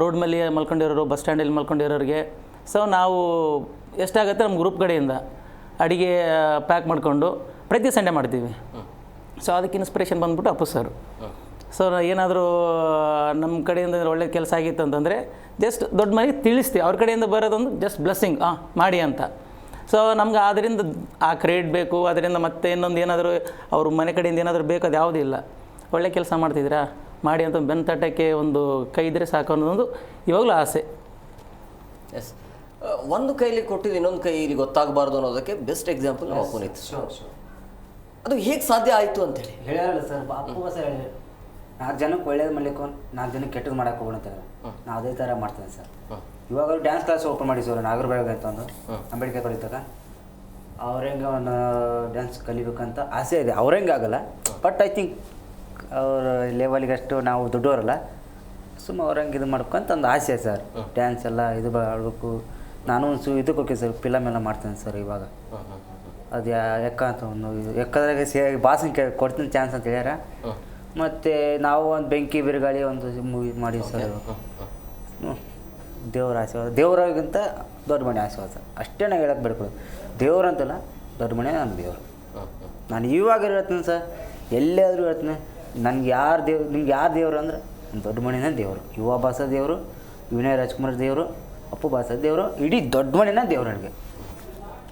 ರೋಡ್ ಮೇಲೆ ಮಲ್ಕೊಂಡಿರೋರು, ಬಸ್ ಸ್ಟ್ಯಾಂಡಲ್ಲಿ ಮಲ್ಕೊಂಡಿರೋರಿಗೆ ಸೊ ನಾವು ಎಷ್ಟಾಗುತ್ತೆ ನಮ್ಮ ಗ್ರೂಪ್ ಕಡೆಯಿಂದ ಅಡುಗೆ ಪ್ಯಾಕ್ ಮಾಡಿಕೊಂಡು ಪ್ರತಿ ಸಂಡೇ ಮಾಡ್ತೀವಿ. ಸೊ ಅದಕ್ಕೆ ಇನ್ಸ್ಪಿರೇಷನ್ ಬಂದ್ಬಿಟ್ಟು ಅಪ್ಪು ಸರ್. ಸೊ ಏನಾದರೂ ನಮ್ಮ ಕಡೆಯಿಂದ ಒಳ್ಳೆ ಕೆಲಸ ಆಗಿತ್ತು ಅಂತಂದರೆ ಜಸ್ಟ್ ದೊಡ್ಡ ಮನೆಗೆ ತಿಳಿಸ್ತೀವಿ. ಅವ್ರ ಕಡೆಯಿಂದ ಬರೋದೊಂದು ಜಸ್ಟ್ ಬ್ಲೆಸ್ಸಿಂಗ್ ಮಾಡಿ ಅಂತ. ಸೊ ನಮ್ಗೆ ಅದರಿಂದ ಆ ಕ್ರೆಡಿಟ್ ಬೇಕು, ಅದರಿಂದ ಮತ್ತೆ ಇನ್ನೊಂದು ಏನಾದರೂ ಅವ್ರ ಮನೆ ಕಡೆಯಿಂದ ಏನಾದರೂ ಬೇಕು, ಅದು ಯಾವುದೂ ಇಲ್ಲ. ಒಳ್ಳೆ ಕೆಲಸ ಮಾಡ್ತಿದ್ದೀರಾ ಮಾಡಿ ಅಂತ ಬೆನ್ನು ತಟ್ಟಕ್ಕೆ ಒಂದು ಕೈ ಇದ್ದರೆ ಸಾಕು ಅನ್ನೋದೊಂದು ಇವಾಗಲೂ ಆಸೆ. ಎಸ್, ಒಂದು ಕೈಲಿ ಕೊಟ್ಟಿದ್ದು ಇನ್ನೊಂದು ಕೈಲಿ ಗೊತ್ತಾಗಬಾರ್ದು ಅನ್ನೋದಕ್ಕೆ ಬೆಸ್ಟ್ ಎಕ್ಸಾಂಪಲ್ ನಮ್ಮ ಪುನೀತ್. ಅದು ಹೇಗೆ ಸಾಧ್ಯ ಆಯಿತು ಅಂತೇಳಿ ಹೇಳ್ಯಾರಲ್ಲ ಸರ್. ಅಪ್ಪು ಸರ್ ಹೇಳಿ 4 ಜನಕ್ಕೆ ಒಳ್ಳೇದು ಮಾಡ್ಲಿಕ್ಕೆ 4 ಜನಕ್ಕೆ ಕೆಟ್ಟದ್ದು ಮಾಡಕ್ಕೆ ಹೋಗ್ಬಿಡ್ತಾರೆ. ನಾವು ಅದೇ ಥರ ಮಾಡ್ತೇವೆ ಸರ್. ಇವಾಗಲೂ ಡ್ಯಾನ್ಸ್ ಕ್ಲಾಸ್ ಓಪನ್ ಮಾಡಿ ಸರ್ ನಾಗರಬಾಗ ಅಂತ ಒಂದು ಅಂಬೇಡ್ಕರ್ ಕಲಿತಾಗ. ಅವ್ರಂಗೆ ಒಂದು ಡ್ಯಾನ್ಸ್ ಕಲಿಬೇಕಂತ ಆಸೆ ಇದೆ. ಅವ್ರಂಗೆ ಆಗಲ್ಲ, ಬಟ್ ಐ ಥಿಂಕ್ ಅವ್ರ ಲೆವೆಲ್ಗೆ ಅಷ್ಟು ನಾವು ದೊಡ್ಡವರಲ್ಲ. ಸುಮ್ಮ ಅವ್ರಂಗೆ ಇದು ಮಾಡ್ಕೊಂತ ಒಂದು ಆಸೆ ಸರ್. ಡ್ಯಾನ್ಸ್ ಎಲ್ಲ ಇದು ಆಡಬೇಕು. ನಾನು ಒಂದು ಇದಕ್ಕೆ ಹೋಗಿ ಸರ್, ಫಿಲಮ್ ಎಲ್ಲ ಮಾಡ್ತೇನೆ ಸರ್ ಇವಾಗ. ಅದು ಎಕ್ಕ ಅಂತ ಒಂದು ಎಕ್ಕದ್ರಾಗೆ ಬಾಸಿನ ಕೊಡ್ತೀನಿ ಚಾನ್ಸ್ ಅಂತ ಹೇಳ್ಯಾರ. ಮತ್ತು ನಾವು ಒಂದು ಬೆಂಕಿ ಬಿರುಗಾಳಿ ಒಂದು ಮೂವಿ ಮಾಡಿವಿ ಸರ್. ದೇವ್ರ ಆಶೀರ್ವಾದ, ದೇವರಿಗಿಂತ ದೊಡ್ಡ ಮನೆ ಆಶೀರ್ವಾದ ಸರ್. ಅಷ್ಟೇ ನಾವು ಹೇಳಕ್ಕೆ ಬಿಡ್ಕೊಳ್ಳೋದು. ದೇವ್ರು ಅಂತಲ್ಲ, ದೊಡ್ಡ ಮನೆ ನನ್ನ ದೇವರು. ನಾನು ಇವಾಗ ಹೇಳ್ತೀನಿ ಸರ್, ಎಲ್ಲಾದರೂ ಹೇಳ್ತೀನಿ, ನಿಮ್ಗೆ ಯಾರು ದೇವರು ಅಂದ್ರೆ ದೊಡ್ಡ ಮನೆನೇ ದೇವರು. ಯುವ ಭಾಸ ದೇವರು, ವಿನಯ್ ರಾಜ್ಕುಮಾರ್ ದೇವರು, ಅಪ್ಪು ಭಾಸ ದೇವರು, ಇಡೀ ದೊಡ್ಡ ಮನೆನೇ ದೇವ್ರು ನನಗೆ.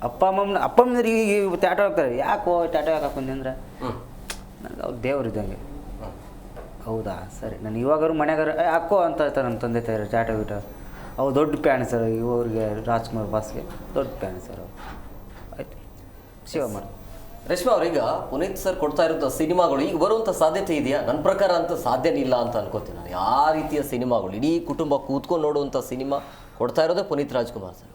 ಅಪ್ಪಮ್ಮಂದ್ರೆ ಈಗ ಟ್ಯಾಟೋ ಹಾಕ್ತಾರೆ. ಯಾಕೋ ಟ್ಯಾಟೋ ಹಾಕೊಂಡೆ ಅಂದ್ರೆ ನನಗೆ ಅವ್ರು ದೇವ್ರು ಇದ್ದಂಗೆ. ಹೌದಾ ಸರಿ, ನಾನು ಇವಾಗಾರು ಮನೆಗಾರು ಹಾಕೋ ಅಂತ ಹೇಳ್ತಾರೆ ನಮ್ಮ ತಂದೆ ತಾಯಿರು ಟ್ಯಾಟೋ ಗೀಟ. ಅವು ದೊಡ್ಡ ಪ್ಯಾನ್ ಸರ್ ಇವ್ರಿಗೆ, ರಾಜ್ಕುಮಾರ್ ಬಾಸ್ಗೆ ದೊಡ್ಡ ಪ್ಯಾನ್ ಸರ್ ಅವು. ಆಯ್ತು, ಸೇವೆ ಮಾಡಿ. ರೇಷ್ಮಾ ಅವ್ರೀಗ ಪುನೀತ್ ಸರ್ ಕೊಡ್ತಾ ಇರೋಂಥ ಸಿನಿಮಾಗಳು ಈಗ ಬರುವಂಥ ಸಾಧ್ಯತೆ ಇದೆಯಾ? ನನ್ನ ಪ್ರಕಾರ ಅಂತೂ ಸಾಧ್ಯನೇ ಇಲ್ಲ ಅಂತ ಅನ್ಕೋತೀನಿ ನಾನು. ಯಾವ ರೀತಿಯ ಸಿನಿಮಾಗಳು, ಇಡೀ ಕುಟುಂಬ ಕೂತ್ಕೊಂಡು ನೋಡುವಂಥ ಸಿನಿಮಾ ಕೊಡ್ತಾ ಇರೋದೇ ಪುನೀತ್ ರಾಜ್ಕುಮಾರ್ ಸರ್.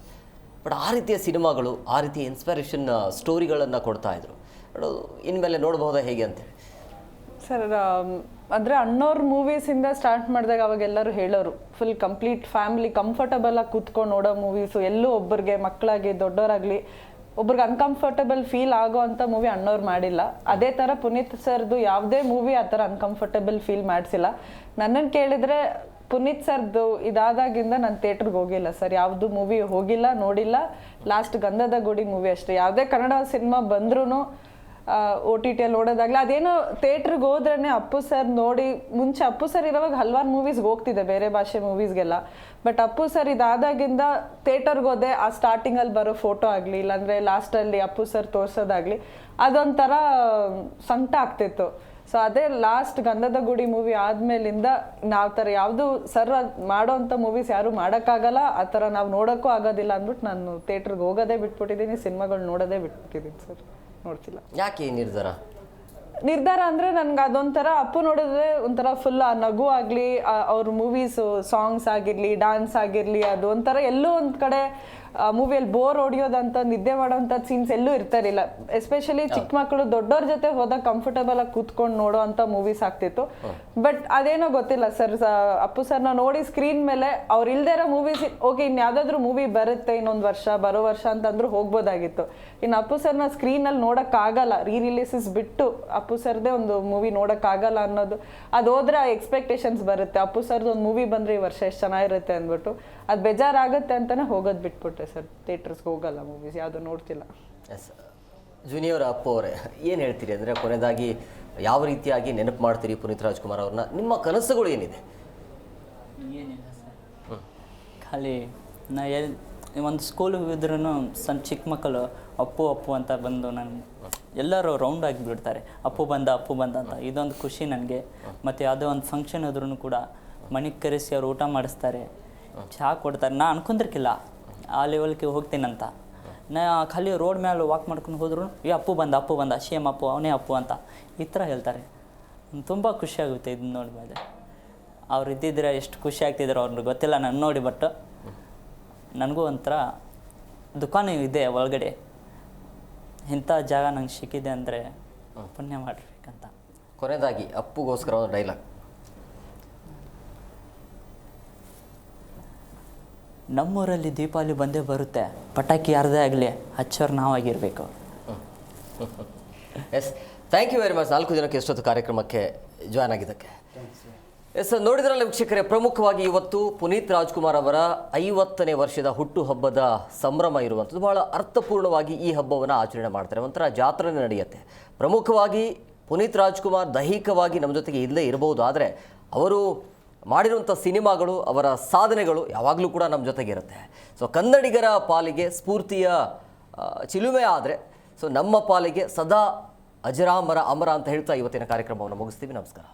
ಬಟ್ ಆ ರೀತಿಯ ಸಿನಿಮಾಗಳು, ಆ ರೀತಿಯ ಇನ್ಸ್ಪಿರೇಷನ್ ಸ್ಟೋರಿಗಳನ್ನು ಕೊಡ್ತಾ ಇದ್ರು. ಇನ್ಮೇಲೆ ನೋಡಬಹುದಾ ಹೇಗೆ ಅಂತೇಳಿ ಸರ್? ಅಂದರೆ ಅಣ್ಣವ್ರ ಮೂವೀಸಿಂದ ಸ್ಟಾರ್ಟ್ ಮಾಡಿದಾಗ ಅವಾಗೆಲ್ಲರೂ ಹೇಳೋರು ಫುಲ್ ಕಂಪ್ಲೀಟ್ ಫ್ಯಾಮಿಲಿ ಕಂಫರ್ಟಬಲಾಗಿ ಕೂತ್ಕೊಂಡು ನೋಡೋ ಮೂವೀಸು. ಎಲ್ಲೂ ಒಬ್ಬರಿಗೆ ಮಕ್ಕಳಾಗಿ ದೊಡ್ಡವರಾಗಲಿ ಒಬ್ರಿಗೆ ಅನ್ಕಂಫರ್ಟಬಲ್ ಫೀಲ್ ಆಗೋ ಅಂಥ ಮೂವಿ ಅಣ್ಣವ್ರು ಮಾಡಿಲ್ಲ. ಅದೇ ಥರ ಪುನೀತ್ ಸರ್ದು ಯಾವುದೇ ಮೂವಿ ಆ ಥರ ಅನ್ಕಂಫರ್ಟಬಲ್ ಫೀಲ್ ಮಾಡಿಸಿಲ್ಲ. ನನ್ನನ್ನು ಕೇಳಿದರೆ ಪುನೀತ್ ಸರ್ದು ಇದಾದಾಗಿಂದ ನಾನು ಥಿಯೇಟ್ರಿಗೆ ಹೋಗಿಲ್ಲ ಸರ್. ಯಾವುದು ಮೂವಿ ಹೋಗಿಲ್ಲ, ನೋಡಿಲ್ಲ. ಲಾಸ್ಟ್ ಗಂಧದ ಗುಡಿ ಮೂವಿ ಅಷ್ಟೇ. ಯಾವುದೇ ಕನ್ನಡ ಸಿನಿಮಾ ಬಂದ್ರೂ OTTಯಲ್ಲಿ ನೋಡೋದಾಗಲಿ, ಅದೇನೋ ಥಿಯೇಟ್ರಿಗೆ ಹೋದ್ರೇ ಅಪ್ಪು ಸರ್ ನೋಡಿ. ಮುಂಚೆ ಅಪ್ಪು ಸರ್ ಇರೋವಾಗ ಹಲವಾರು ಮೂವೀಸ್ಗೆ ಹೋಗ್ತಿದ್ದೆ, ಬೇರೆ ಭಾಷೆ ಮೂವೀಸ್ಗೆಲ್ಲ. ಬಟ್ ಅಪ್ಪು ಸರ್ ಇದಾದಾಗಿಂದ ಥಿಯೇಟರ್ಗೆ ಹೋದೆ. ಆ ಸ್ಟಾರ್ಟಿಂಗಲ್ಲಿ ಬರೋ ಫೋಟೋ ಆಗಲಿ, ಇಲ್ಲಾಂದರೆ ಲಾಸ್ಟಲ್ಲಿ ಅಪ್ಪು ಸರ್ ತೋರಿಸೋದಾಗಲಿ, ಅದೊಂಥರ ಸಂಕಟ ಆಗ್ತಿತ್ತು. ಸೊ ಅದೇ ಲಾಸ್ಟ್ ಗಂಧದ ಗುಡಿ ಮೂವಿ ಆದಮೇಲಿಂದ ನಾವು ಥರ ಯಾವುದು ಸರ್ ಮಾಡೋವಂಥ ಮೂವೀಸ್ ಯಾರು ಮಾಡೋಕ್ಕಾಗಲ್ಲ, ಆ ಥರ ನಾವು ನೋಡೋಕ್ಕೂ ಆಗೋದಿಲ್ಲ ಅಂದ್ಬಿಟ್ಟು ನಾನು ಥಿಯೇಟ್ರಿಗೆ ಹೋಗೋದೇ ಬಿಟ್ಬಿಟ್ಟಿದ್ದೀನಿ, ಸಿನಿಮಾಗಳು ನೋಡೋದೇ ಬಿಟ್ಬಿಟ್ಟಿದ್ದೀನಿ ಸರ್. ನೋಡ್ತಿಲ್ಲ. ಯಾಕೆ ನಿರ್ಧಾರ ಅಂದರೆ ನನಗೆ ಅದೊಂಥರ ಅಪ್ಪು ನೋಡಿದ್ರೆ ಒಂಥರ ಫುಲ್ ಆ ನಗು ಆಗಲಿ, ಅವ್ರ ಮೂವೀಸು ಸಾಂಗ್ಸ್ ಆಗಿರಲಿ, ಡ್ಯಾನ್ಸ್ ಆಗಿರಲಿ, ಅದು ಒಂಥರ ಎಲ್ಲೂ ಒಂದು ಕಡೆ ಮೂವಿಯಲ್ಲಿ ಬೋರ್ ಹೊಡಿಯೋದಂತ, ನಿದ್ದೆ ಮಾಡೋವಂಥದ್ದು ಸೀನ್ಸ್ ಎಲ್ಲೂ ಇರ್ತಾರಿಲ್ಲ. ಎಸ್ಪೆಷಲಿ ಚಿಕ್ಕ ಮಕ್ಕಳು ದೊಡ್ಡವ್ರ ಜೊತೆ ಹೋದಾಗ ಕಂಫರ್ಟಬಲ್ ಆಗಿ ಕೂತ್ಕೊಂಡು ನೋಡೋ ಅಂಥ ಮೂವೀಸ್ ಆಗ್ತಿತ್ತು. ಬಟ್ ಅದೇನೋ ಗೊತ್ತಿಲ್ಲ ಸರ್, ಅಪ್ಪು ಸರ್ನ ನೋಡಿ ಸ್ಕ್ರೀನ್ ಮೇಲೆ ಅವ್ರು ಇಲ್ದೇ ಇರೋ ಮೂವೀಸ್ ಓಕೆ, ಇನ್ನು ಯಾವುದಾದ್ರೂ ಮೂವಿ ಬರುತ್ತೆ ಇನ್ನೊಂದು ವರ್ಷ, ಬರೋ ವರ್ಷ ಅಂತಂದ್ರೂ ಹೋಗ್ಬೋದಾಗಿತ್ತು. ಇನ್ನು ಅಪ್ಪು ಸರ್ನ ಸ್ಕ್ರೀನಲ್ಲಿ ನೋಡೋಕ್ಕಾಗಲ್ಲ, ರಿಲೀಸಸ್ ಬಿಟ್ಟು ಅಪ್ಪು ಸರ್ದೇ ಒಂದು ಮೂವಿ ನೋಡೋಕ್ಕಾಗಲ್ಲ ಅನ್ನೋದು, ಅದು ಹೋದ್ರೆ ಎಕ್ಸ್ಪೆಕ್ಟೇಷನ್ಸ್ ಬರುತ್ತೆ. ಅಪ್ಪು ಸರ್ದು ಒಂದು ಮೂವಿ ಬಂದರೆ ಈ ವರ್ಷ ಎಷ್ಟು ಚೆನ್ನಾಗಿರುತ್ತೆ ಅಂದ್ಬಿಟ್ಟು ಅದು ಬೇಜಾರಾಗುತ್ತೆ ಅಂತಲೇ ಹೋಗೋದು ಬಿಟ್ಬಿಟ್ಟೆ ಸರ್. ಥಿಯೇಟರ್ಸ್ಗೆ ಹೋಗಲ್ಲ, ಮೂವೀಸ್ ಯಾವುದು ನೋಡ್ತಿಲ್ಲ. ಎಸ್, ಜೂನಿಯರ್ ಅಪ್ಪು ಅವರೇ ಏನು ಹೇಳ್ತೀರಿ? ಅಂದರೆ ಕೊನೆಯದಾಗಿ ಯಾವ ರೀತಿಯಾಗಿ ನೆನಪು ಮಾಡ್ತೀರಿ ಪುನೀತ್ ರಾಜ್ಕುಮಾರ್ ಅವ್ರನ್ನ? ನಿಮ್ಮ ಕನಸುಗಳು ಏನಿದೆ? ಏನಿಲ್ಲ ಸರ್, ಖಾಲಿ ನಾ ಒಂದು ಸ್ಕೂಲಿಗೆ ಹೋಗಿದ್ರೂ ಸಣ್ಣ ಚಿಕ್ಕ ಮಕ್ಕಳು ಅಪ್ಪು ಅಪ್ಪು ಅಂತ ಬಂದು ನಾನು ಎಲ್ಲರೂ ರೌಂಡ್ ಆಗಿಬಿಡ್ತಾರೆ, ಅಪ್ಪು ಬಂದ ಅಂತ. ಇದೊಂದು ಖುಷಿ ನನಗೆ. ಮತ್ತು ಯಾವುದೇ ಒಂದು ಫಂಕ್ಷನ್ ಆದ್ರೂ ಕೂಡ ಮನೆಗೆ ಕರೆಸಿ ಅವ್ರು ಊಟ ಮಾಡಿಸ್ತಾರೆ, ಚಹಾ ಕೊಡ್ತಾರೆ. ನಾ ಅನ್ಕೊಂಡಿರ್ಕಿಲ್ಲ ಆ ಲೆವೆಲ್ಗೆ ಹೋಗ್ತೀನಂತ. ನಾ ಖಾಲಿ ರೋಡ್ ಮೇಲೆ ವಾಕ್ ಮಾಡ್ಕೊಂಡು ಹೋದ್ರು ಅಪ್ಪು ಬಂದ ಸೇಮ್ ಅಪ್ಪು, ಅವನೇ ಅಪ್ಪು ಅಂತ ಈ ಥರ ಹೇಳ್ತಾರೆ. ತುಂಬ ಖುಷಿಯಾಗುತ್ತೆ ಇದನ್ನ ನೋಡಿದ್ಮೇಲೆ. ಅವ್ರು ಇದ್ದಿದ್ರೆ ಎಷ್ಟು ಖುಷಿ ಆಗ್ತಿದ್ರು ಅವ್ರಿಗೆ ಗೊತ್ತಿಲ್ಲ ನಾನು ನೋಡಿ. ಬಟ್ ನನಗೂ ಒಂಥರ ದುಕಾನು ಇದೆ ಒಳಗಡೆ, ಇಂಥ ಜಾಗ ನಂಗೆ ಸಿಕ್ಕಿದೆ ಅಂದರೆ ಪುಣ್ಯ ಮಾಡಿರ್ಬೇಕಂತ. ಕೊನೆಯದಾಗಿ ಅಪ್ಪುಗೋಸ್ಕರ ಒಂದು ಡೈಲಾಗ್. ನಮ್ಮೂರಲ್ಲಿ ದೀಪಾವಳಿ ಬಂದೇ ಬರುತ್ತೆ, ಪಟಾಕಿ ಯಾರದೇ ಆಗಲಿ ಹಚ್ಚೋರು ನಾವಾಗಿರಬೇಕು. Yes, thank you very much 4 ದಿನಕ್ಕೆ ಎಷ್ಟೊತ್ತು ಕಾರ್ಯಕ್ರಮಕ್ಕೆ ಜಾಯ್ನ್ ಆಗಿದ್ದಕ್ಕೆ. ಎಸ್, ನೋಡಿದ್ರಲ್ಲ ವೀಕ್ಷಕರೇ, ಪ್ರಮುಖವಾಗಿ ಇವತ್ತು ಪುನೀತ್ ರಾಜ್ಕುಮಾರ್ ಅವರ 50ನೇ ವರ್ಷದ ಹುಟ್ಟುಹಬ್ಬದ ಸಂಭ್ರಮ ಇರುವಂಥದ್ದು. ಬಹಳ ಅರ್ಥಪೂರ್ಣವಾಗಿ ಈ ಹಬ್ಬವನ್ನು ಆಚರಣೆ ಮಾಡ್ತಾರೆ, ಒಂಥರ ಜಾತ್ರೆ ನಡೆಯುತ್ತೆ. ಪ್ರಮುಖವಾಗಿ ಪುನೀತ್ ರಾಜ್ಕುಮಾರ್ ದೈಹಿಕವಾಗಿ ನಮ್ಮ ಜೊತೆಗೆ ಇಲ್ಲೇ ಇರಬಹುದು, ಆದರೆ ಅವರು ಮಾಡಿರುವಂಥ ಸಿನಿಮಾಗಳು, ಅವರ ಸಾಧನೆಗಳು ಯಾವಾಗಲೂ ಕೂಡ ನಮ್ಮ ಜೊತೆಗೆ ಇರುತ್ತೆ. ಸೊ ಕನ್ನಡಿಗರ ಪಾಲಿಗೆ ಸ್ಫೂರ್ತಿಯ ಚಿಲುಮೆ ಆದರೆ, ಸೊ ನಮ್ಮ ಪಾಲಿಗೆ ಸದಾ ಅಜರಾಮರ ಅಮರ ಅಂತ ಹೇಳ್ತಾ ಇವತ್ತಿನ ಕಾರ್ಯಕ್ರಮವನ್ನು ಮುಗಿಸ್ತೀವಿ. ನಮಸ್ಕಾರ.